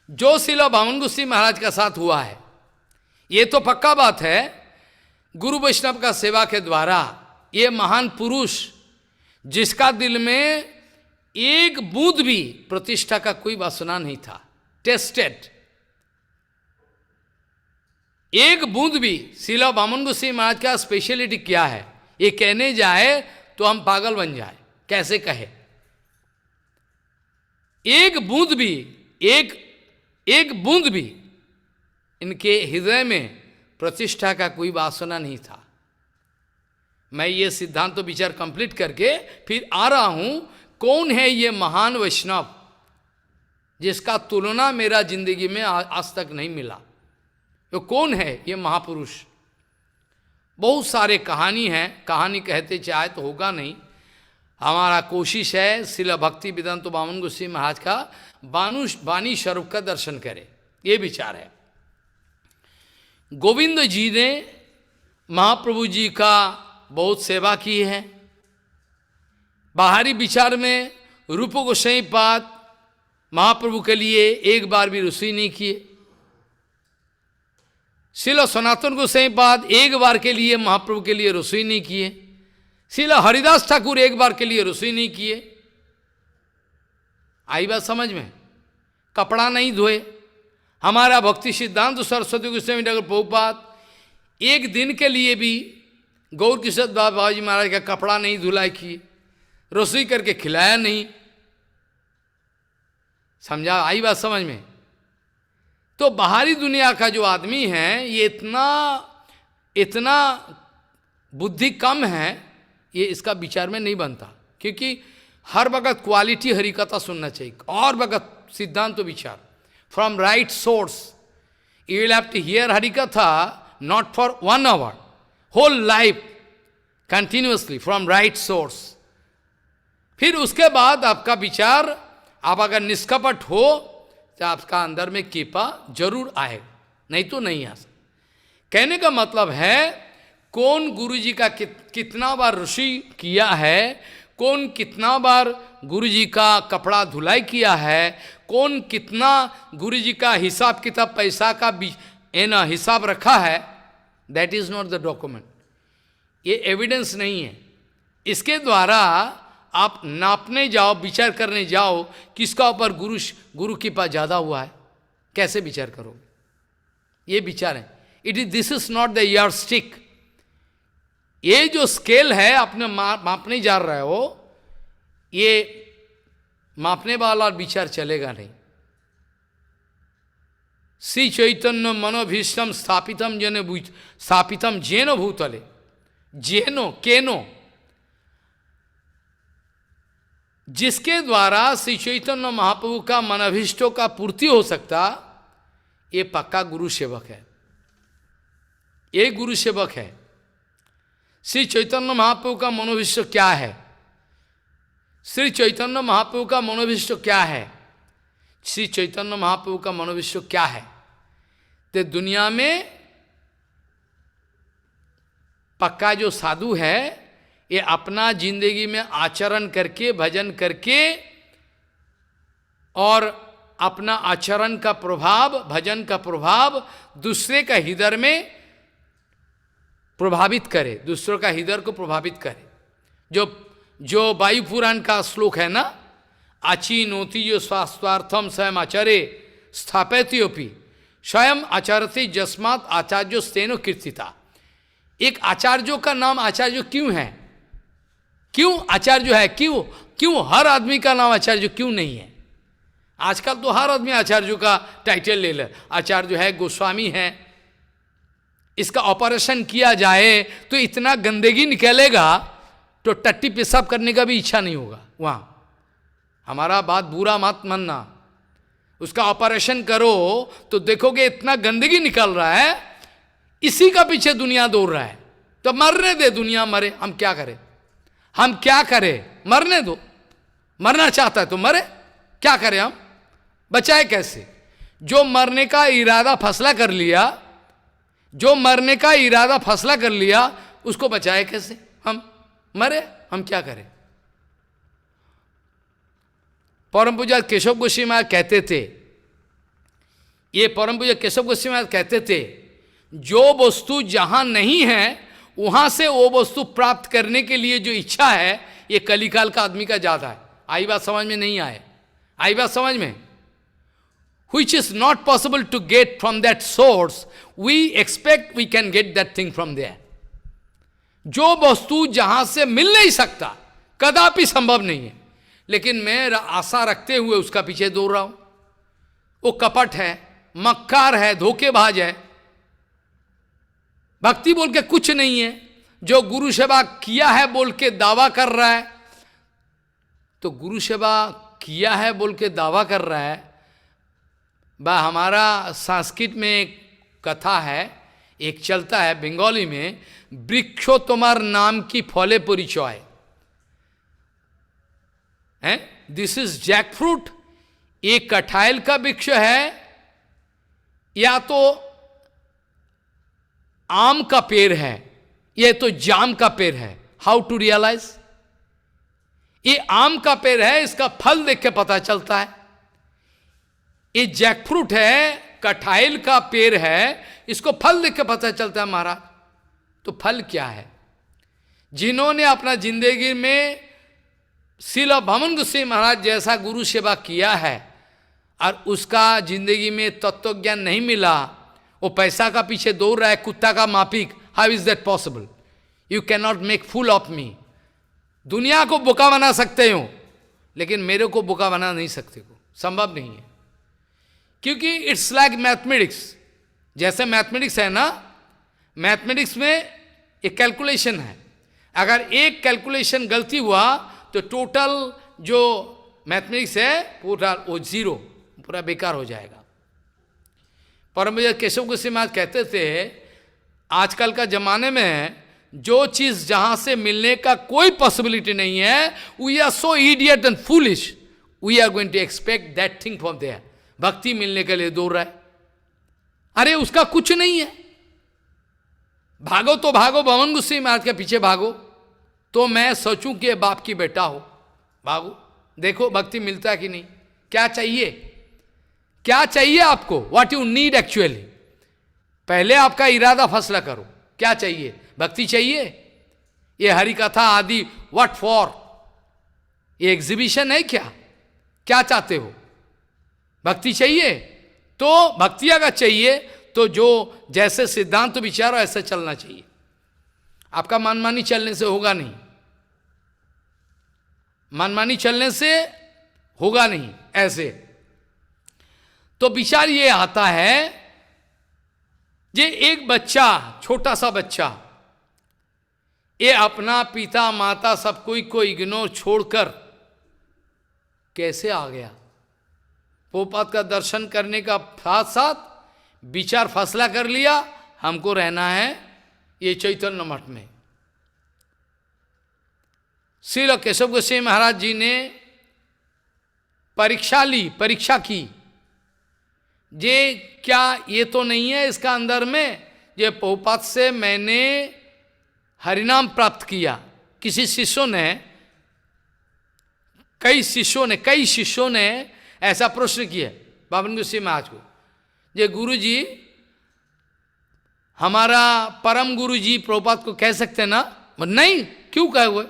जो श्रील बामन गोसाई महाराज का साथ हुआ है, ये तो पक्का बात है, गुरु वैष्णव का सेवा के द्वारा ये महान पुरुष जिसका दिल में एक बूंद भी प्रतिष्ठा का कोई वासना नहीं था, टेस्टेड, एक बूंद भी। श्रील बामन गोसाई महाराज का स्पेशलिटी क्या है, ये कहने जाए तो हम पागल बन जाए, कैसे कहे। एक बूंद भी, एक बूंद भी इनके हृदय में प्रतिष्ठा का कोई वासना नहीं था। मैं ये सिद्धांत तो विचार कंप्लीट करके फिर आ रहा हूं, कौन है ये महान वैष्णव जिसका तुलना मेरा जिंदगी में आज तक नहीं मिला। तो कौन है ये महापुरुष। बहुत सारे कहानी हैं, कहानी कहते चाहे तो होगा नहीं। हमारा कोशिश है श्रील भक्ति वेदांत बामन गोसाई महाराज का वाणी स्वरूप का दर्शन करें, ये विचार है। गोविंद जी ने महाप्रभु जी का बहुत सेवा की है। बाहरी विचार में रूप गोसाई पाद महाप्रभु के लिए एक बार भी रसोई नहीं किए। श्रील सनातन गोसाई पाद एक बार के लिए महाप्रभु के लिए रसोई नहीं किए। श्रील हरिदास ठाकुर एक बार के लिए रसोई नहीं किए। आई बात समझ में। कपड़ा नहीं धोए। हमारा भक्ति सिद्धांत सरस्वती गोस्वामी ठाकुर प्रभुपाद एक दिन के लिए भी गौर किशोर बाबा जी महाराज का कपड़ा नहीं धुलाई किए, रसोई करके खिलाया नहीं। समझा, आई बात समझ में। तो बाहरी दुनिया का जो आदमी है ये इतना बुद्धि कम है, ये इसका विचार में नहीं बनता। क्योंकि हर वक्त क्वालिटी हरिकथा सुनना चाहिए और वक्त सिद्धांत तो विचार from right source. You will have to hear harikatha not for 1 hour, whole life continuously from right source. फिर उसके बाद आपका विचार, आप अगर निष्कपट हो तो आपका अंदर में कृपा जरूर आएगा, नहीं तो नहीं आ सकता। कहने का मतलब है कौन गुरु जी का कितना बार ऋषि किया है, कौन कितना बार गुरु जी का कपड़ा धुलाई किया है, कौन कितना गुरु जी का हिसाब किताब पैसा का हिसाब रखा है, that is not the document. ये एविडेंस नहीं है। इसके द्वारा आप नापने जाओ, विचार करने जाओ किसका ऊपर गुरु कृपा ज़्यादा हुआ है, कैसे विचार करोगे। ये विचार है। दिस इज नॉट द यार स्टिक। ये जो स्केल है आपने मापने जा रहे हो, ये मापने वाला विचार चलेगा नहीं। श्री चैतन्य मनोभीष्टम स्थापितम जेनो भूतले, जेनो केनो, जिसके द्वारा श्री चैतन्य महाप्रभु का मनोभीष्टों का पूर्ति हो सकता, ये पक्का गुरु सेवक है, ये गुरु सेवक है। श्री चैतन्य महाप्रभु का मनोभीष्ट क्या है? श्री चैतन्य महाप्रभु का मनोभीष्ट क्या है? श्री चैतन्य महाप्रभु का मनोभीष्ट क्या है? तो दुनिया में पक्का जो साधु है, ये अपना जिंदगी में आचरण करके, भजन करके और अपना आचरण का प्रभाव, भजन का प्रभाव दूसरे का हृदय में प्रभावित करे, दूसरों का हृदय को प्रभावित करे। जो वायु पुराण का श्लोक है ना, आची नोति जो स्वास्थ्यार्थम स्वयं आचार्य स्थापयति स्वयं आचार्यति जस्मात् आचार्यो स्तेनो कीर्तिता। एक आचार्यों का नाम आचार्य क्यों है? क्यों आचार्य है? क्यों हर आदमी का नाम आचार्य क्यों नहीं है? आजकल तो हर आदमी आचार्य का टाइटल ले ले, आचार्य है, गोस्वामी है। इसका ऑपरेशन किया जाए तो इतना गंदगी निकलेगा तो टट्टी पेशाब करने का भी इच्छा नहीं होगा वहाँ। हमारा बात बुरा मत मानना। उसका ऑपरेशन करो तो देखोगे इतना गंदगी निकल रहा है, इसी का पीछे दुनिया दौड़ रहा है। तो मरने दे, दुनिया मरे, हम क्या करें? हम क्या करें? मरने दो। मरना चाहता है तो मरे, क्या करें हम? बचाए कैसे? जो मरने का इरादा फैसला कर लिया, जो मरने का इरादा फैसला कर लिया, उसको बचाए कैसे? हम मरे, हम क्या करें? परम पूज्य केशव गोस्वामी महाराज कहते थे, ये परम पूज्य केशव गोस्वामी महाराज कहते थे, जो वस्तु जहां नहीं है वहां से वो वस्तु प्राप्त करने के लिए जो इच्छा है, ये कलिकाल का आदमी का ज्यादा है। आई बात समझ में? नहीं आए? आई बात समझ में? Which is not possible to get from that source, we expect we can get that thing from there. जो वस्तु जहां से मिल नहीं सकता, कदापि संभव नहीं है, लेकिन मैं आशा रखते हुए उसका पीछे दौड़ रहा हूं। वो कपट है, मक्कार है, धोखेबाज है, भक्ति बोल के कुछ नहीं है। जो गुरु सेवा किया है बोल के दावा कर रहा है, तो गुरु सेवा किया है बोल के दावा कर रहा है। हमारा संस्कृत में एक कथा है, एक चलता है बंगाली में, वृक्षो तुम्हार नाम की फले परिचय है। This is jackfruit. एक कटहल का वृक्ष है या तो आम का पेड़ है, ये तो जाम का पेड़ है। How to realise? ये आम का पेड़ है, इसका फल देख के पता चलता है। ये जैक फ्रूट है, कटहल का पेड़ है, इसको फल देख के पता चलता है महाराज। तो फल क्या है? जिन्होंने अपना जिंदगी में श्रील वामन गोसाई महाराज जैसा गुरु सेवा किया है और उसका जिंदगी में तत्व ज्ञान नहीं मिला, वो पैसा का पीछे दौड़ रहा है कुत्ता का माफिक। How is that possible? You can not make fool of me. दुनिया को बोका बना सकते हो, लेकिन मेरे को बोका बना नहीं सकते को, संभव नहीं है। क्योंकि इट्स लाइक मैथमेटिक्स। जैसे मैथमेटिक्स है ना, मैथमेटिक्स में एक कैलकुलेशन है, अगर एक कैलकुलेशन गलती हुआ तो टोटल जो मैथमेटिक्स है पूरा वो जीरो, पूरा बेकार हो जाएगा। परम पूज्य केशव गोस्वामी महाराज कहते थे, आजकल का जमाने में जो चीज जहां से मिलने का कोई पॉसिबिलिटी नहीं है, we are so idiot and foolish, we are going to expect that thing from there. भक्ति मिलने के लिए दौड़ रहा है, अरे उसका कुछ नहीं है। भागो तो भागो, वामन गोसाई महाराज के पीछे भागो, तो मैं सोचूं कि बाप की बेटा हो, भागो देखो भक्ति मिलता है कि नहीं। क्या चाहिए? क्या चाहिए आपको? What you need actually? पहले आपका इरादा फैसला करो, क्या चाहिए? भक्ति चाहिए? ये हरि कथा आदि व्हाट फॉर? ये एग्जीबिशन है क्या? क्या चाहते हो? भक्ति चाहिए? तो भक्ति अगर चाहिए तो जो जैसे सिद्धांत तो विचारो ऐसे चलना चाहिए। आपका मनमानी चलने से होगा नहीं, मनमानी चलने से होगा नहीं ऐसे। तो विचार ये आता है, ये एक बच्चा, छोटा सा बच्चा, ये अपना पिता माता सब कोई को इग्नोर छोड़कर कैसे आ गया? पोपात का दर्शन करने का साथ साथ विचार फैसला कर लिया, हमको रहना है ये चैतन्य मठ में। श्रील केशव गोस्वामी महाराज जी ने परीक्षा ली, परीक्षा की, ये क्या ये तो नहीं है इसका अंदर में, ये पोपात से मैंने हरिनाम प्राप्त किया। किसी शिष्यों ने, कई शिष्यों ने ऐसा प्रश्न किया वामन गोसाई महाराज को, ये गुरु जी हमारा परम गुरु जी प्रभुपाद को कह सकते ना? नहीं, क्यों कहे हुए?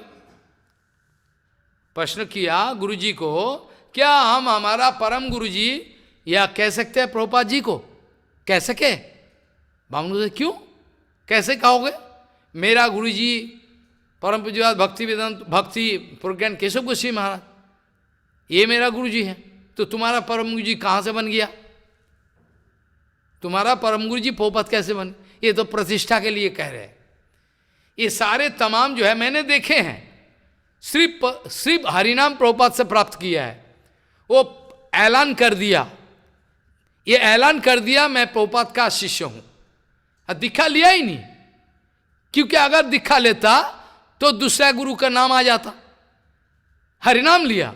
प्रश्न किया गुरु जी को, क्या हम हमारा परम गुरु जी या कह सकते हैं प्रभुपाद जी को? कह सके? वामन गोसाई क्यों कैसे कहोगे? मेरा गुरु जी परम पूज्य भक्ति वेदांत भक्ति प्रज्ञान केशव गोस्वामी महाराज, ये मेरा गुरु जी है, तो तुम्हारा परम गुरु जी कहाँ से बन गया? तुम्हारा परम गुरु जी पोपत कैसे बन? ये तो प्रतिष्ठा के लिए कह रहे हैं। ये सारे तमाम जो है मैंने देखे हैं, सिर्फ हरिनाम प्रभुपाद से प्राप्त किया है। वो ऐलान कर दिया, ये ऐलान कर दिया मैं प्रभुपाद का शिष्य हूं। दीक्षा लिया ही नहीं, क्योंकि अगर दीक्षा लेता तो दूसरा गुरु का नाम आ जाता। हरिनाम लिया,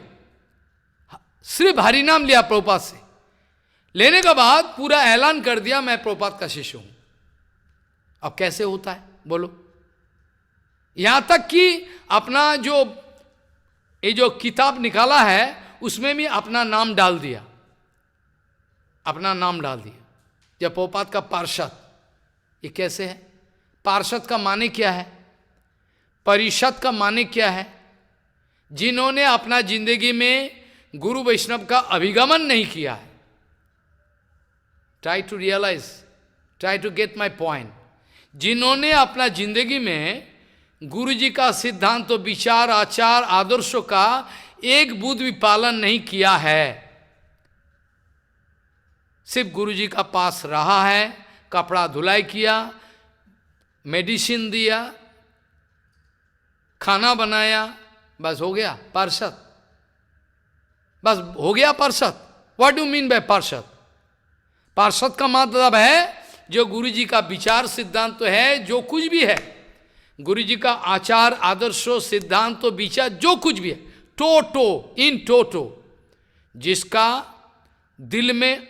सिर्फ हरिनाम लिया प्रभुपाद से, लेने के बाद पूरा ऐलान कर दिया मैं प्रभुपाद का शिष्य हूं। अब कैसे होता है बोलो? यहां तक कि अपना जो किताब निकाला है उसमें भी अपना नाम डाल दिया। अपना नाम डाल दिया। जब प्रभुपाद का पार्षद, ये कैसे है? पार्षद का माने क्या है? परिषद का माने क्या है? जिन्होंने अपना जिंदगी में गुरु वैष्णव का अभिगमन नहीं किया है। Try to realise, try to get my point. जिन्होंने अपना जिंदगी में गुरु जी का सिद्धांत तो विचार आचार आदर्शों का एक बुध भी पालन नहीं किया है, सिर्फ गुरु जी का पास रहा है, कपड़ा धुलाई किया, मेडिसिन दिया, खाना बनाया, बस हो गया पार्षद, बस हो गया पार्षद। व्हाट डू मीन बाय पार्षद? पार्षद का मतलब है जो गुरु जी का विचार सिद्धांत तो है, जो कुछ भी है गुरु जी का आचार आदर्शो सिद्धांत तो विचार जो कुछ भी है, टोटो इन टोटो जिसका दिल में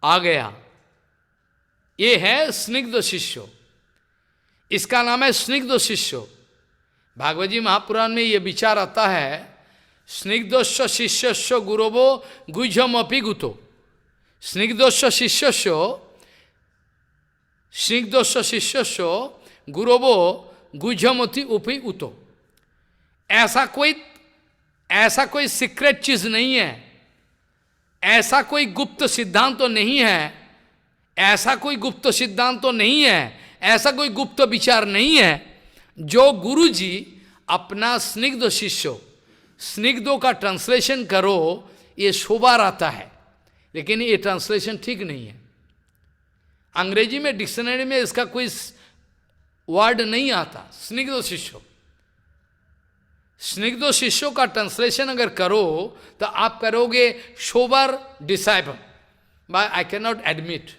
आ गया, ये है स्निग्ध शिष्यो। इसका नाम है स्निग्ध शिष्यो। भागवत जी महापुराण में ये विचार आता है, स्निग्धस्व शिष्यस्व गुरोवो गुह्यम अपि गुतो। स्निग्धस्व शिष्यस्व, स्निग्धस्व शिष्यस्व गुरोवो गुह्यमति उपि उतो। ऐसा कोई सीक्रेट चीज नहीं है, ऐसा कोई गुप्त सिद्धांत तो नहीं है, ऐसा कोई गुप्त सिद्धांत तो नहीं है, ऐसा कोई गुप्त विचार नहीं है जो गुरु जी अपना स्निग्ध शिष्य, स्निग्धों का ट्रांसलेशन करो ये शोभा आता है, लेकिन ये ट्रांसलेशन ठीक नहीं है। अंग्रेजी में डिक्शनरी में इसका कोई वर्ड नहीं आता, स्निग्ध शिष्य। स्निग्ध शिष्यों का ट्रांसलेशन अगर करो तो आप करोगे sober disciple, by I can not admit.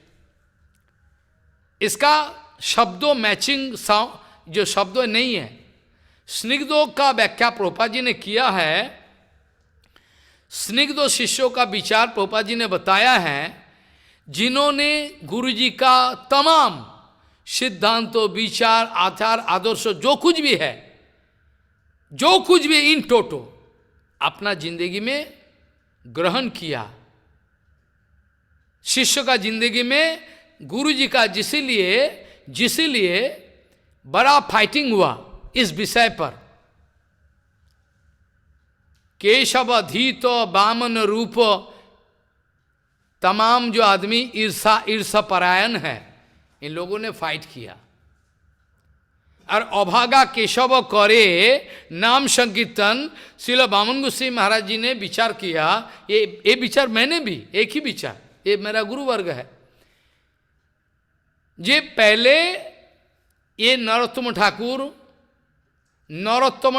इसका शब्दों मैचिंग जो शब्द नहीं है। स्निग्धों का व्याख्या प्रभुपाद जी ने किया है। स्निग्ध शिष्यों का विचार प्रभुपाद जी ने बताया है, जिन्होंने गुरु जी का तमाम सिद्धांतों विचार आचार आदर्श जो कुछ भी है, जो कुछ भी इन टोटो अपना जिंदगी में ग्रहण किया। शिष्य का जिंदगी में गुरु जी का जिसलिए बड़ा फाइटिंग हुआ इस विषय पर। केशव अधीत वामन रूप, तमाम जो आदमी ईर्षा परायण है, इन लोगों ने फाइट किया। और अभागा केशव करे नाम संकीर्तन, श्रील वामन गोसाई महाराज जी ने विचार किया। ये विचार मैंने भी, एक ही विचार, ये मेरा गुरु वर्ग है। ये पहले ये नरोत्तम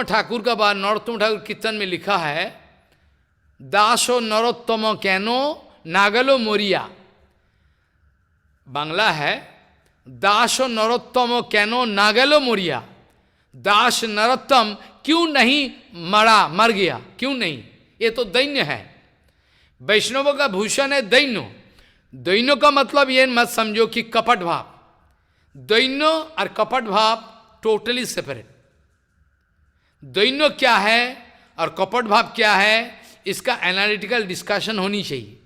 ठाकुर का बाद नरोत्तम ठाकुर कीर्तन में लिखा है, दासो नरोत्तम कैनो नागलो मोरिया। बांग्ला है, दास नरोत्तम कैनो नागलो मोरिया। दास नरोत्तम क्यों नहीं मर गया, क्यों नहीं? ये तो दैन्य है। वैष्णवों का भूषण है दैन्य। दैन्य का मतलब ये मत समझो कि कपट भाव। दैन्य और कपट भाव टोटली सेपरेट। दैन्य क्या है और कपट भाव क्या है, इसका एनालिटिकल डिस्कशन होनी चाहिए,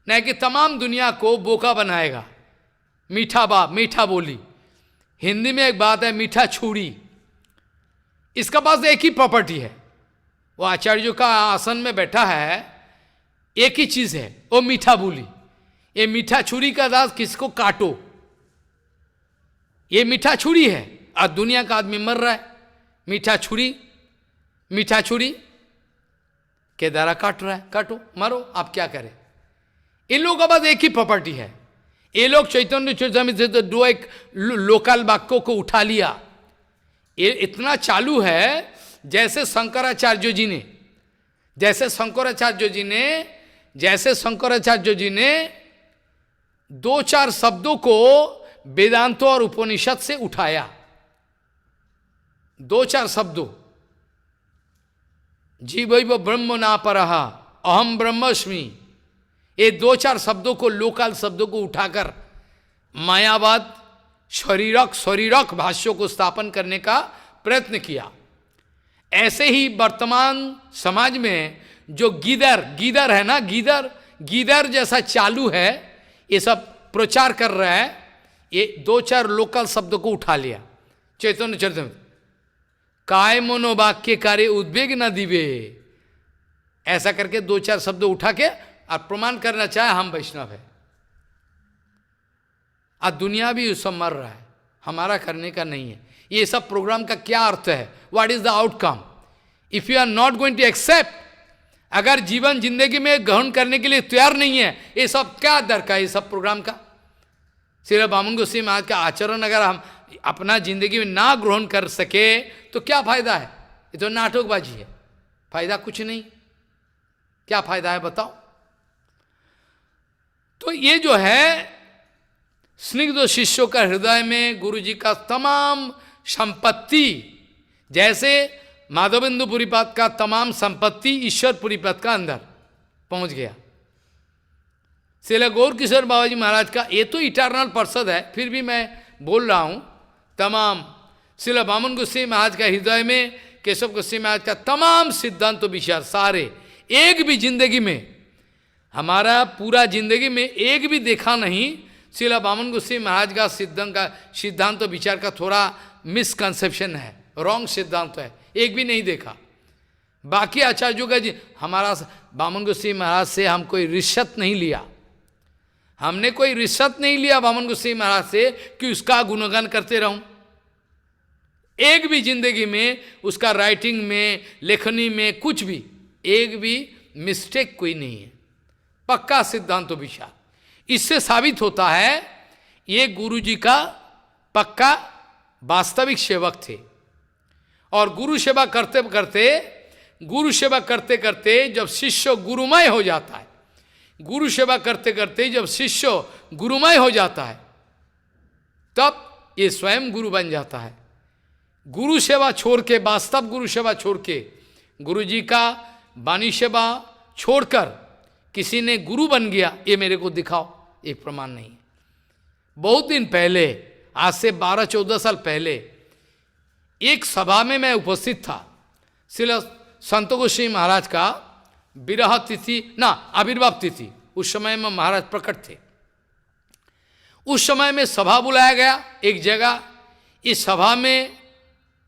नहीं कि तमाम दुनिया को बोका बनाएगा। मीठा बाप, मीठा बोली, हिंदी में एक बात है मीठा छुरी, इसका पास एक ही प्रॉपर्टी है। वो आचार्यों का आसन में बैठा है, एक ही चीज है, वो मीठा बोली। ये मीठा छुरी का दास किसको काटो, ये मीठा छुरी है। और दुनिया का आदमी मर रहा है, मीठा छुरी के द्वारा काट रहा है, काटो मारो, आप क्या करें। इन लोगों का पास एक ही प्रॉपर्टी है। ये लोग चैतन्य चरितामृत से तो दो एक लोकल वाक्यों को उठा लिया। ये इतना चालू है जैसे शंकराचार्य जी ने दो चार शब्दों को वेदांतों और उपनिषद से उठाया। दो चार शब्दों, जीवैव ब्रह्म ना परहा अहम ब्रह्मस्मि, ये दो चार शब्दों को, लोकल शब्दों को उठाकर मायावाद शरीरक भाष्यों को स्थापन करने का प्रयत्न किया। ऐसे ही वर्तमान समाज में जो गीदर है ना, गीदड़ जैसा चालू है, ये सब प्रचार कर रहा है, ये 2-4 लोकल शब्दों को उठा लिया चैतन्य चरितमृत। काय मनोवाक्य कार्य उद्वेग न दिवे, ऐसा करके 2-4 शब्द उठा के और प्रमाण करना चाहे हम वैष्णव है। आज दुनिया भी उस सब मर रहा है, हमारा करने का नहीं है। ये सब प्रोग्राम का क्या अर्थ है? What is the outcome if you are not going to accept? अगर जीवन जिंदगी में ग्रहण करने के लिए तैयार नहीं है, ये सब क्या दरकार है? ये सब प्रोग्राम का श्री वामन गोस्वामी महाराज का आचरण अगर हम अपना जिंदगी में ना ग्रहण कर सके तो क्या फायदा है? ये तो नाटकबाजी है, फायदा कुछ नहीं। क्या फायदा है बताओ? तो ये जो है स्निग्ध शिष्यों का हृदय में गुरु जी का तमाम संपत्ति, जैसे माधवेंद्र पुरीपाद का तमाम संपत्ति ईश्वर पुरीपाद का अंदर पहुंच गया। श्रील गौर किशोर बाबा जी महाराज का, ये तो इटर्नल पर्षद है, फिर भी मैं बोल रहा हूं, तमाम श्रील वामन गोस्वामी महाराज का हृदय में केशव गोस्वामी महाराज का तमाम सिद्धांत विचार सारे, एक भी जिंदगी में, हमारा पूरा जिंदगी में एक भी देखा नहीं श्रील वामन गोस्वामी महाराज का सिद्धांत विचार का थोड़ा मिसकंसेप्शन है, रॉन्ग सिद्धांत है, एक भी नहीं देखा। बाकी आचार्यों का जी, हमारा वामन गोस्वामी महाराज से हम कोई रिश्वत नहीं लिया, हमने कोई रिश्वत नहीं लिया वामन गोस्वामी महाराज से कि उसका गुणगान करते रहूं। एक भी जिंदगी में उसका राइटिंग में, लेखनी में कुछ भी एक भी मिस्टेक कोई नहीं है, पक्का सिद्धांत विचार। इससे साबित होता है ये गुरु जी का पक्का वास्तविक सेवक थे। और गुरु सेवा करते करते जब शिष्य गुरुमय हो जाता है, गुरु सेवा करते करते जब शिष्य गुरुमय हो जाता है, तब ये स्वयं गुरु बन जाता है। गुरु सेवा छोड़ के, वास्तव गुरु सेवा छोड़ के, गुरु जी का वाणी सेवा छोड़कर किसी ने गुरु बन गया, ये मेरे को दिखाओ, एक प्रमाण नहीं। बहुत दिन पहले, आज से 12-14 साल पहले, एक सभा में मैं उपस्थित था। श्रील संत गोस्वामी महाराज का विरह तिथि ना आविर्भाव तिथि, उस समय में महाराज प्रकट थे। उस समय में सभा बुलाया गया एक जगह। इस सभा में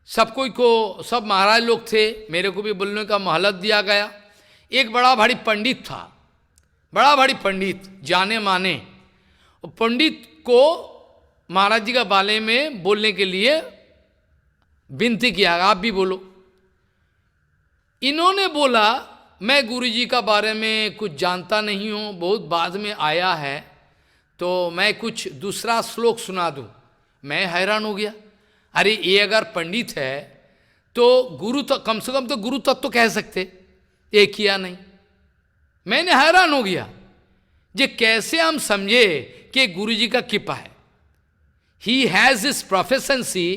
सब कोई को, सब महाराज लोग थे, मेरे को भी बोलने का मोहलत दिया गया। एक बड़ा भारी पंडित था, बड़ा भारी पंडित, जाने माने पंडित को महाराज जी का बारे में बोलने के लिए विनती किया, आप भी बोलो। इन्होंने बोला मैं गुरु जी का बारे में कुछ जानता नहीं हूँ, बहुत बाद में आया है, तो मैं कुछ दूसरा श्लोक सुना दूँ। मैं हैरान हो गया, अरे ये अगर पंडित है तो गुरु तो कम से कम तो गुरु तत्व तो कह सकते, ये किया नहीं। मैंने हैरान हो गया, ये कैसे हम समझे कि गुरु जी का कृपा है। He has his proficiency,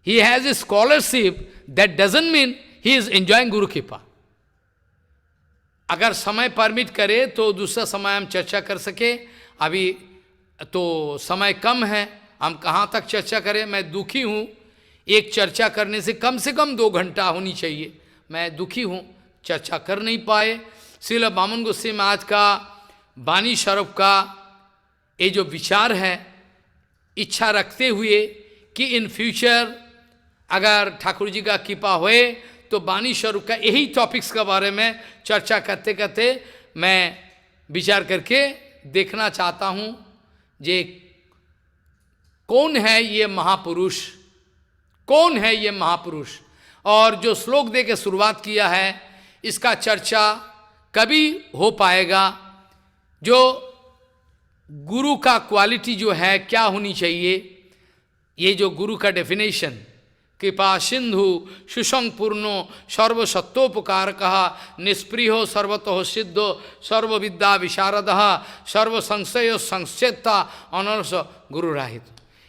he has his scholarship, that doesn't mean he is enjoying Guru Kripa. अगर समय परमिट करे तो दूसरा समय हम चर्चा कर सके, अभी तो समय कम है, हम कहाँ तक चर्चा करें। मैं दुखी हूँ, एक चर्चा करने से कम 2 घंटा होनी चाहिए, मैं दुखी हूँ, चर्चा कर नहीं पाए। श्रील वामन गोस्वामी महाराज का वाणी स्वरूप का ये जो विचार है, इच्छा रखते हुए कि इन फ्यूचर अगर ठाकुर जी का कृपा होए तो वाणी स्वरूप का यही टॉपिक्स के बारे में चर्चा करते करते मैं विचार करके देखना चाहता हूँ जे कौन है ये महापुरुष, कौन है ये महापुरुष। और जो श्लोक दे के शुरुआत किया है, इसका चर्चा कभी हो पाएगा। जो गुरु का क्वालिटी जो है क्या होनी चाहिए, ये जो गुरु का डेफिनेशन, कृपा सिंधु सुसंग पूर्णो सर्वसत्वोपकार कहा, निष्प्रियो सर्वतो सिद्धो सर्वविद्या विशारद सर्व संशय संक्षेता अनर्स गुरु राहित,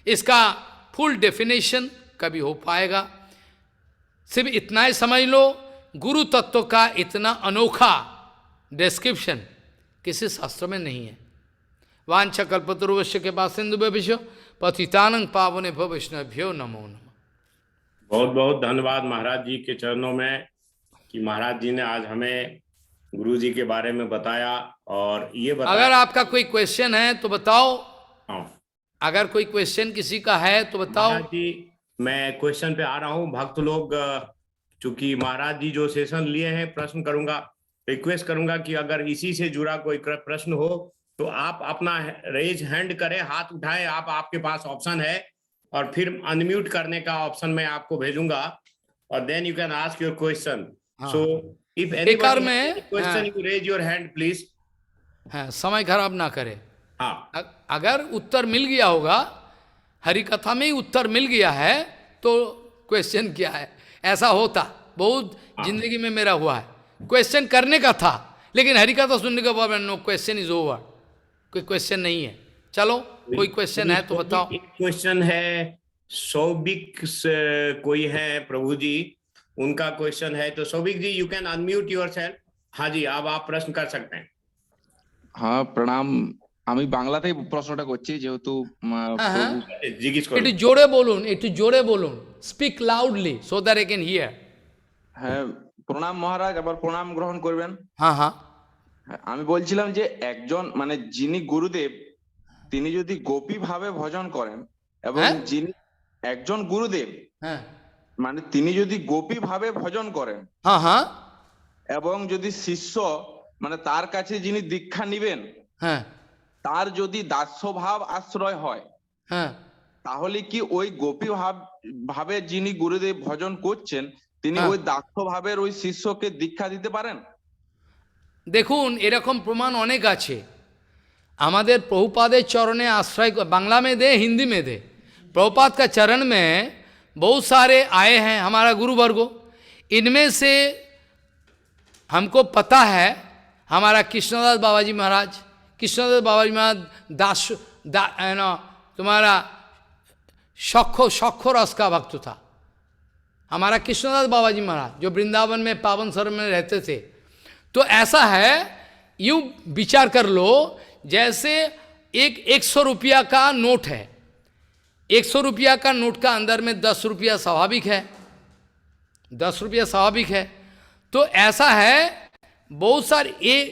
इसका फुल डेफिनेशन कभी हो पाएगा। सिर्फ इतना ही समझ लो, गुरु तत्व का इतना अनोखा डिस्क्रिप्शन किसी शास्त्र में नहीं है। वांछा कल्पतरुवश्य के पास सिंधु विश्व पतितानंग पावने वैष्णव्यो नमो नमः। बहुत बहुत धन्यवाद महाराज जी के चरणों में कि महाराज जी ने आज हमें गुरुजी के बारे में बताया और ये अगर बताया। आपका कोई क्वेश्चन है तो बताओ, हाँ अगर कोई क्वेश्चन किसी का है तो बताओ। महाराज जी, मैं क्वेश्चन पे आ रहा हूँ। भक्त लोग चूंकि महाराज जी जो सेशन लिए हैं, प्रश्न करूंगा, रिक्वेस्ट करूंगा कि अगर इसी से जुड़ा कोई प्रश्न हो तो आप अपना रेज हैंड करें, हाथ उठाएं। आपके पास ऑप्शन है, और फिर अनम्यूट करने का ऑप्शन मैं आपको भेजूंगा, और then you can ask your question. हाँ। सो इफ बेकार एनीबॉडी में question, you raise your hand please. हाँ, समय खराब ना करे। हाँ अगर उत्तर मिल गया होगा, हरि कथा में ही उत्तर मिल गया है, तो क्वेश्चन क्या है? ऐसा होता बहुत जिंदगी में मेरा हुआ है, क्वेश्चन करने का था लेकिन हरि कथा सुनने के बाद नो क्वेश्चन इज ओवर, कोई क्वेश्चन नहीं है। चलो कोई क्वेश्चन है तो बताओ। एक क्वेश्चन है सौबिक से, कोई है प्रभु जी, उनका क्वेश्चन है। तो सौबिक जी, यू कैन अनम्यूट योरसेल्फ। हाँ जी, अब आप प्रश्न कर सकते हैं। হ্যাঁ প্রণাম। আমি বাংলাতেই প্রশ্নটা করছি যেহেতু हाँ हाँ, জিজ্ঞেস করুন। একটু জোরে বলুন, একটু জোরে বলুন, speak loudly so that I can here. হ্যাঁ প্রণাম মহারাজ, আবার প্রণাম গ্রহণ করবেন। হ্যাঁ হ্যাঁ হ্যাঁ, আমি বলছিলাম যে একজন মানে যিনি গুরুদেব তিনি যদি গোপী ভাবে ভজন করেন এবং হ্যাঁ? যিনি একজন গুরুদেব হ্যাঁ মানে তিনি যদি গোপী ভাবে ভজন করেন হ্যাঁ হ্যাঁ এবং যদি শিষ্য মানে তার কাছে যিনি দীক্ষা নিবেন হ্যাঁ তার যদি দাস্য ভাব আশ্রয় হয়, হ্যাঁ। তাহলে কি ওই গোপী ভাবে যিনি গুরুদেব ভজন করছেন তিনি হ্যাঁ। ওই দাস্য ভাবের ওই শিষ্যকে দীক্ষা দিতে পারেন? দেখুন এরকম প্রমাণ অনেক আছে। আমাদের प्रभुपाद चरण आश्रय, बांग्ला में दे हिंदी में दे, प्रभुपाद का चरण में बहुत सारे आए हैं हमारा गुरुवर्गो। इनमें से हमको पता है हमारा कृष्णदास बाबाजी महाराज, कृष्णदास बाबाजी महाराज है ना, तुम्हारा शौखो रस का भक्त था हमारा कृष्णदास बाबाजी महाराज, जो वृंदावन में पावन सरोवर में रहते थे। तो ऐसा है, यूं विचार कर लो, जैसे एक 100 रुपया का नोट है, 100 रुपया का नोट का अंदर में 10 रुपया स्वाभाविक है, 10 रुपया स्वाभाविक है। तो ऐसा है, बहुत सारे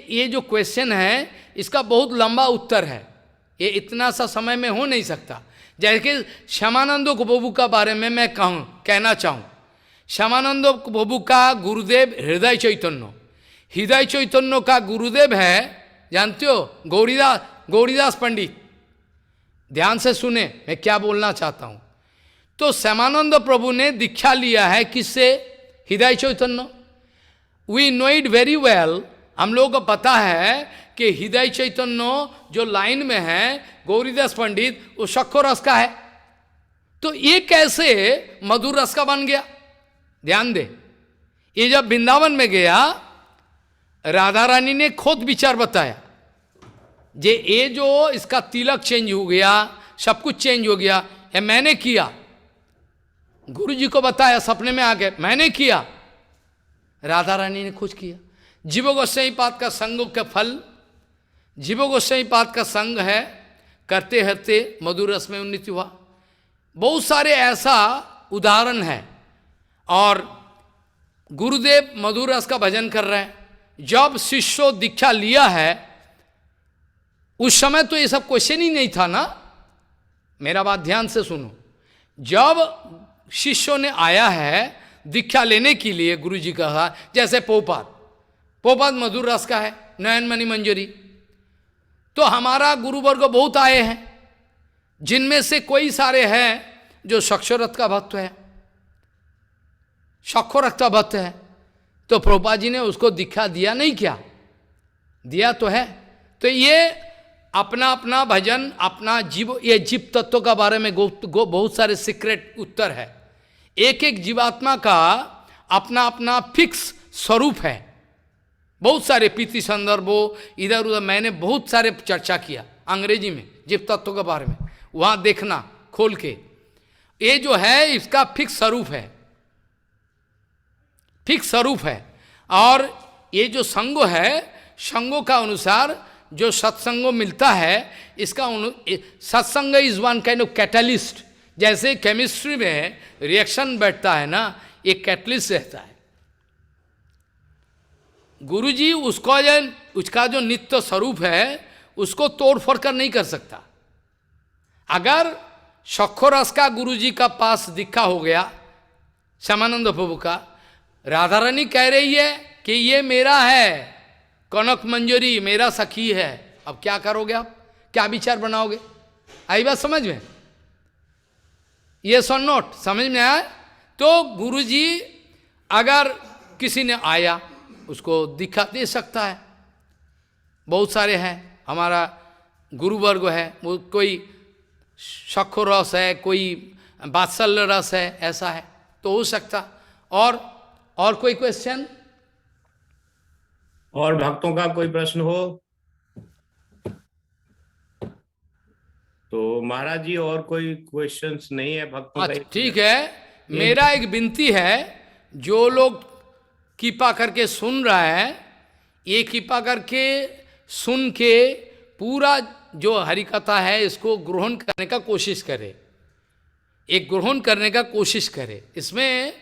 ये जो क्वेश्चन है इसका बहुत लंबा उत्तर है, ये इतना सा समय में हो नहीं सकता। जैसे कि श्यामानंदो प्रभु का बारे में मैं कहना चाहूँ। श्यामानंदो प्रभु का गुरुदेव हृदय चैतन्य, हृदय चैतन्य का गुरुदेव है, जानते हो, गौरीदास पंडित। ध्यान से सुने मैं क्या बोलना चाहता हूँ। तो श्यामानंद प्रभु ने दीक्षा लिया है किससे? Hridaya Chaitanya. We know it very well, हम लोगों को पता है कि हृदय चैतन्य जो लाइन में है गौरीदास पंडित, वो शक्को रस का है। तो ये कैसे मधुर रस का बन गया? ध्यान दे, ये जब वृंदावन में गया, राधा रानी ने खुद विचार बताया, जे ये जो इसका तिलक चेंज हो गया, सब कुछ चेंज हो गया, ये मैंने किया। गुरु जी को बताया सपने में आके, मैंने किया। राधा रानी ने खुद किया। जीव गोस्वामी पाद का संग का फल, जीव गोस्वामी पाद का संग है, करते करते मधुर रस में उन्नति हुआ। बहुत सारे ऐसा उदाहरण है। और गुरुदेव मधुर रस का भजन कर रहे हैं। जब शिष्य दीक्षा लिया है, उस समय तो ये सब क्वेश्चन ही नहीं था ना। मेरा बात ध्यान से सुनो। जब शिष्यों ने आया है दीक्षा लेने के लिए, गुरु जी का कहा, जैसे पोपाद मधुर रस का है, नयनमणि मंजरी। तो हमारा गुरुवर्ग बहुत आए हैं, जिनमें से कोई सारे हैं जो शक्षरथ का भक्त है, शक्षरथ का भक्त है। तो प्रभुपाद जी ने उसको दीक्षा दिया नहीं क्या? दिया तो है। तो ये अपना अपना भजन, अपना जीव, ये जीव तत्व का बारे में बहुत सारे सीक्रेट उत्तर है। एक एक जीवात्मा का अपना अपना फिक्स स्वरूप है। बहुत सारे पीति संदर्भों इधर उधर मैंने बहुत सारे चर्चा किया अंग्रेजी में जीव तत्व के बारे में, वहाँ देखना खोल के। ये जो है इसका फिक्स स्वरूप है, फिक्स स्वरूप है। और ये जो संगो है, संगों का अनुसार जो सत्संगो मिलता है, इसका सत्संग is one kind of catalyst. जैसे केमिस्ट्री में रिएक्शन बैठता है ना, एक कैटलिस्ट रहता है। गुरुजी उसका जो नित्य स्वरूप है उसको तोड़ फोड़ कर नहीं कर सकता। अगर सख्य का गुरुजी का पास दीक्षा हो गया, श्यामानंद प्रभु का, राधा रानी कह रही है कि ये मेरा है, कनक मंजरी मेरा सखी है, अब क्या करोगे आप, क्या विचार बनाओगे? आई बात समझ में? ये सो नोट समझ में आया? तो गुरुजी अगर किसी ने आया उसको दीक्षा दे सकता है, बहुत सारे हैं, हमारा गुरु वर्ग है, वो कोई सख्य रस है, कोई वात्सल्य रस है, ऐसा है तो हो सकता। और कोई क्वेश्चन? और भक्तों का कोई प्रश्न हो तो महाराज जी, और कोई क्वेश्चंस नहीं है भक्तों का? अच्छा ठीक है, मेरा एक विनती है, जो लोग कृपा करके सुन रहा है, ये कृपा करके सुन के पूरा जो हरिकथा है इसको ग्रहण करने का कोशिश करे, एक ग्रहण करने का कोशिश करे, इसमें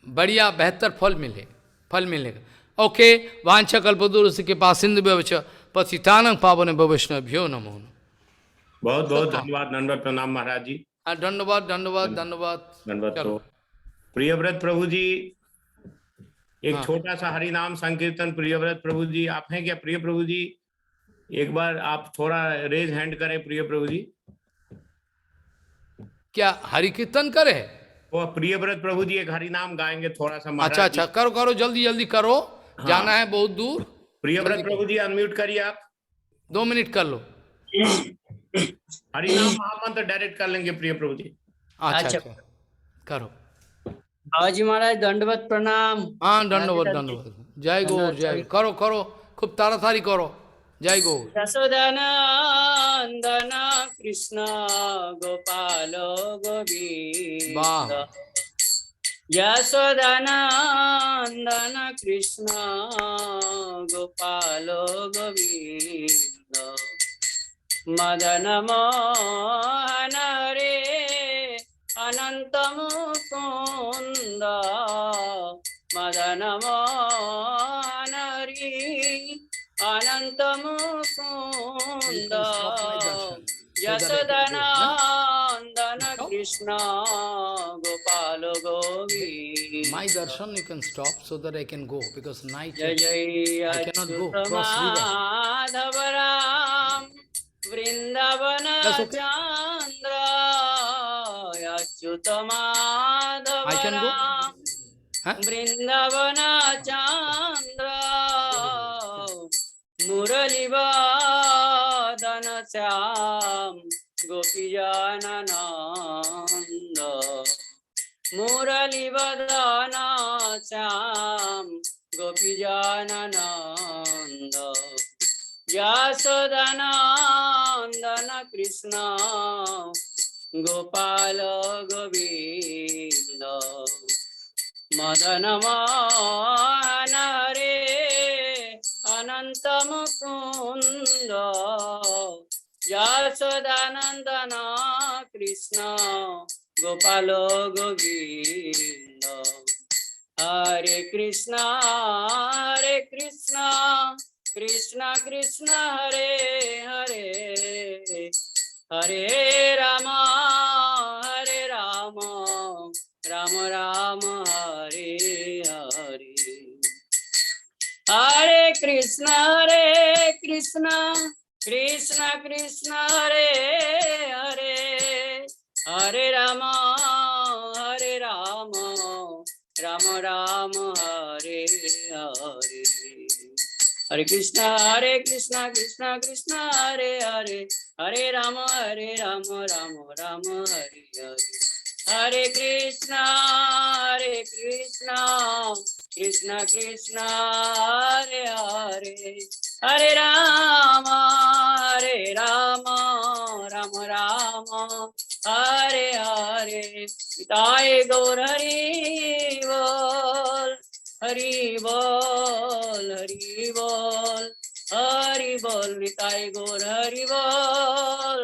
बढ़िया बेहतर फल मिलेगा। ओके, वांछा कल्पतरुस्य के पास सिंधु व्यवच पतितानंग पावन वैष्णवभ्यो नमो नमः। बहुत बहुत धन्यवाद, दंडवत प्रणाम महाराज जी। धन्यवाद धन्यवाद धन्यवाद। धन्यवाद। चलो। तो प्रियव्रत प्रभु जी, एक हाँ। छोटा सा हरि नाम संकीर्तन, प्रियव्रत प्रभु जी आप हैं क्या? प्रिय प्रभु जी एक बार आप थोड़ा रेज हैंड करें, प्रिय प्रभु जी। क्या हरि कीर्तन करे? वो प्रियव्रत प्रभु जी एक हरि नाम गाएंगे थोड़ा सा महाराज अच्छा जी। करो करो, जल्दी जल्दी करो। हाँ। जाना है बहुत दूर। प्रियव्रत जल्दी प्रभु जी अनम्यूट करिए आप। 2 मिनट कर लो। हरि नाम महामंत्र डायरेक्ट कर लेंगे प्रिय प्रभु जी। अच्छा करो। बाबा जी महाराज दंडवत प्रणाम। हाँ दंडवत। जय गौर जय, करो करो, खूब ताड़ाताड़ी करो। जय गौर। यशोदानंदन कृष्ण गोपाल गोविंद। वाह। यशोदानंदन कृष्ण गोपाल गोविंद। मदन मोहन रे अनंत मुकुंद। मदन मोहन रे अनंत Mukund. Yashodanandan Krishna Gopal Govind. My darshan you can stop so that I can go because night जय जय I cannot go Achyut cross river. Madhav Ram Vrindavan That's okay. Chandra. Achyut Madhav I can go. Ram Huh? Vrindavan चंद्र। मुरली वादन श्याम गोपीजनानंद। मुरली वदन श्याम गोपीजनानंद। यशोदानंदन कृष्ण गोपाल गोविंद। मदन मोहन रे अनंत मुकुंद। यशोदानंदन कृष्ण गोपाल गोविंद। हरे कृष्ण कृष्ण कृष्ण हरे हरे। हरे राम राम राम हरे हरे। हरे कृष्ण कृष्ण कृष्ण हरे हरे। हरे राम राम राम हरे हरे। हरे कृष्ण कृष्ण कृष्ण हरे हरे। हरे राम राम राम हरे हरे। हरे कृष्ण कृष्ण कृष्ण हरे हरे। हरे राम राम राम हरे हरे। निताय गौर हरि बोल हरि बोल हरि बोल हरि बोल। निताय गौर हरि बोल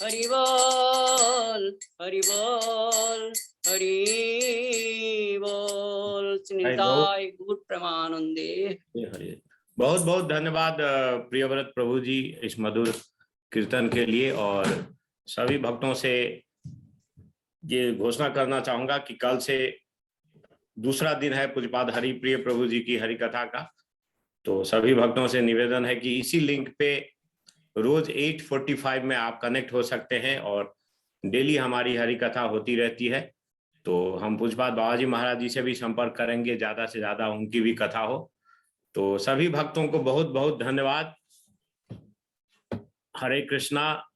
हरि बोल हरि बोल हरि बोल। निताय गौर प्रेमानंदे। बहुत बहुत धन्यवाद प्रियव्रत प्रभु जी इस मधुर कीर्तन के लिए। और सभी भक्तों से ये घोषणा करना चाहूंगा कि कल से दूसरा दिन है पूज्यपाद हरि प्रिय प्रभु जी की हरि कथा का। तो सभी भक्तों से निवेदन है कि इसी लिंक पे रोज 8:45 में आप कनेक्ट हो सकते हैं और डेली हमारी हरि कथा होती रहती है। तो हम पूज्यपाद बाबाजी महाराज जी से भी संपर्क करेंगे, ज्यादा से ज्यादा उनकी भी कथा हो। तो सभी भक्तों को बहुत बहुत धन्यवाद। हरे कृष्णा।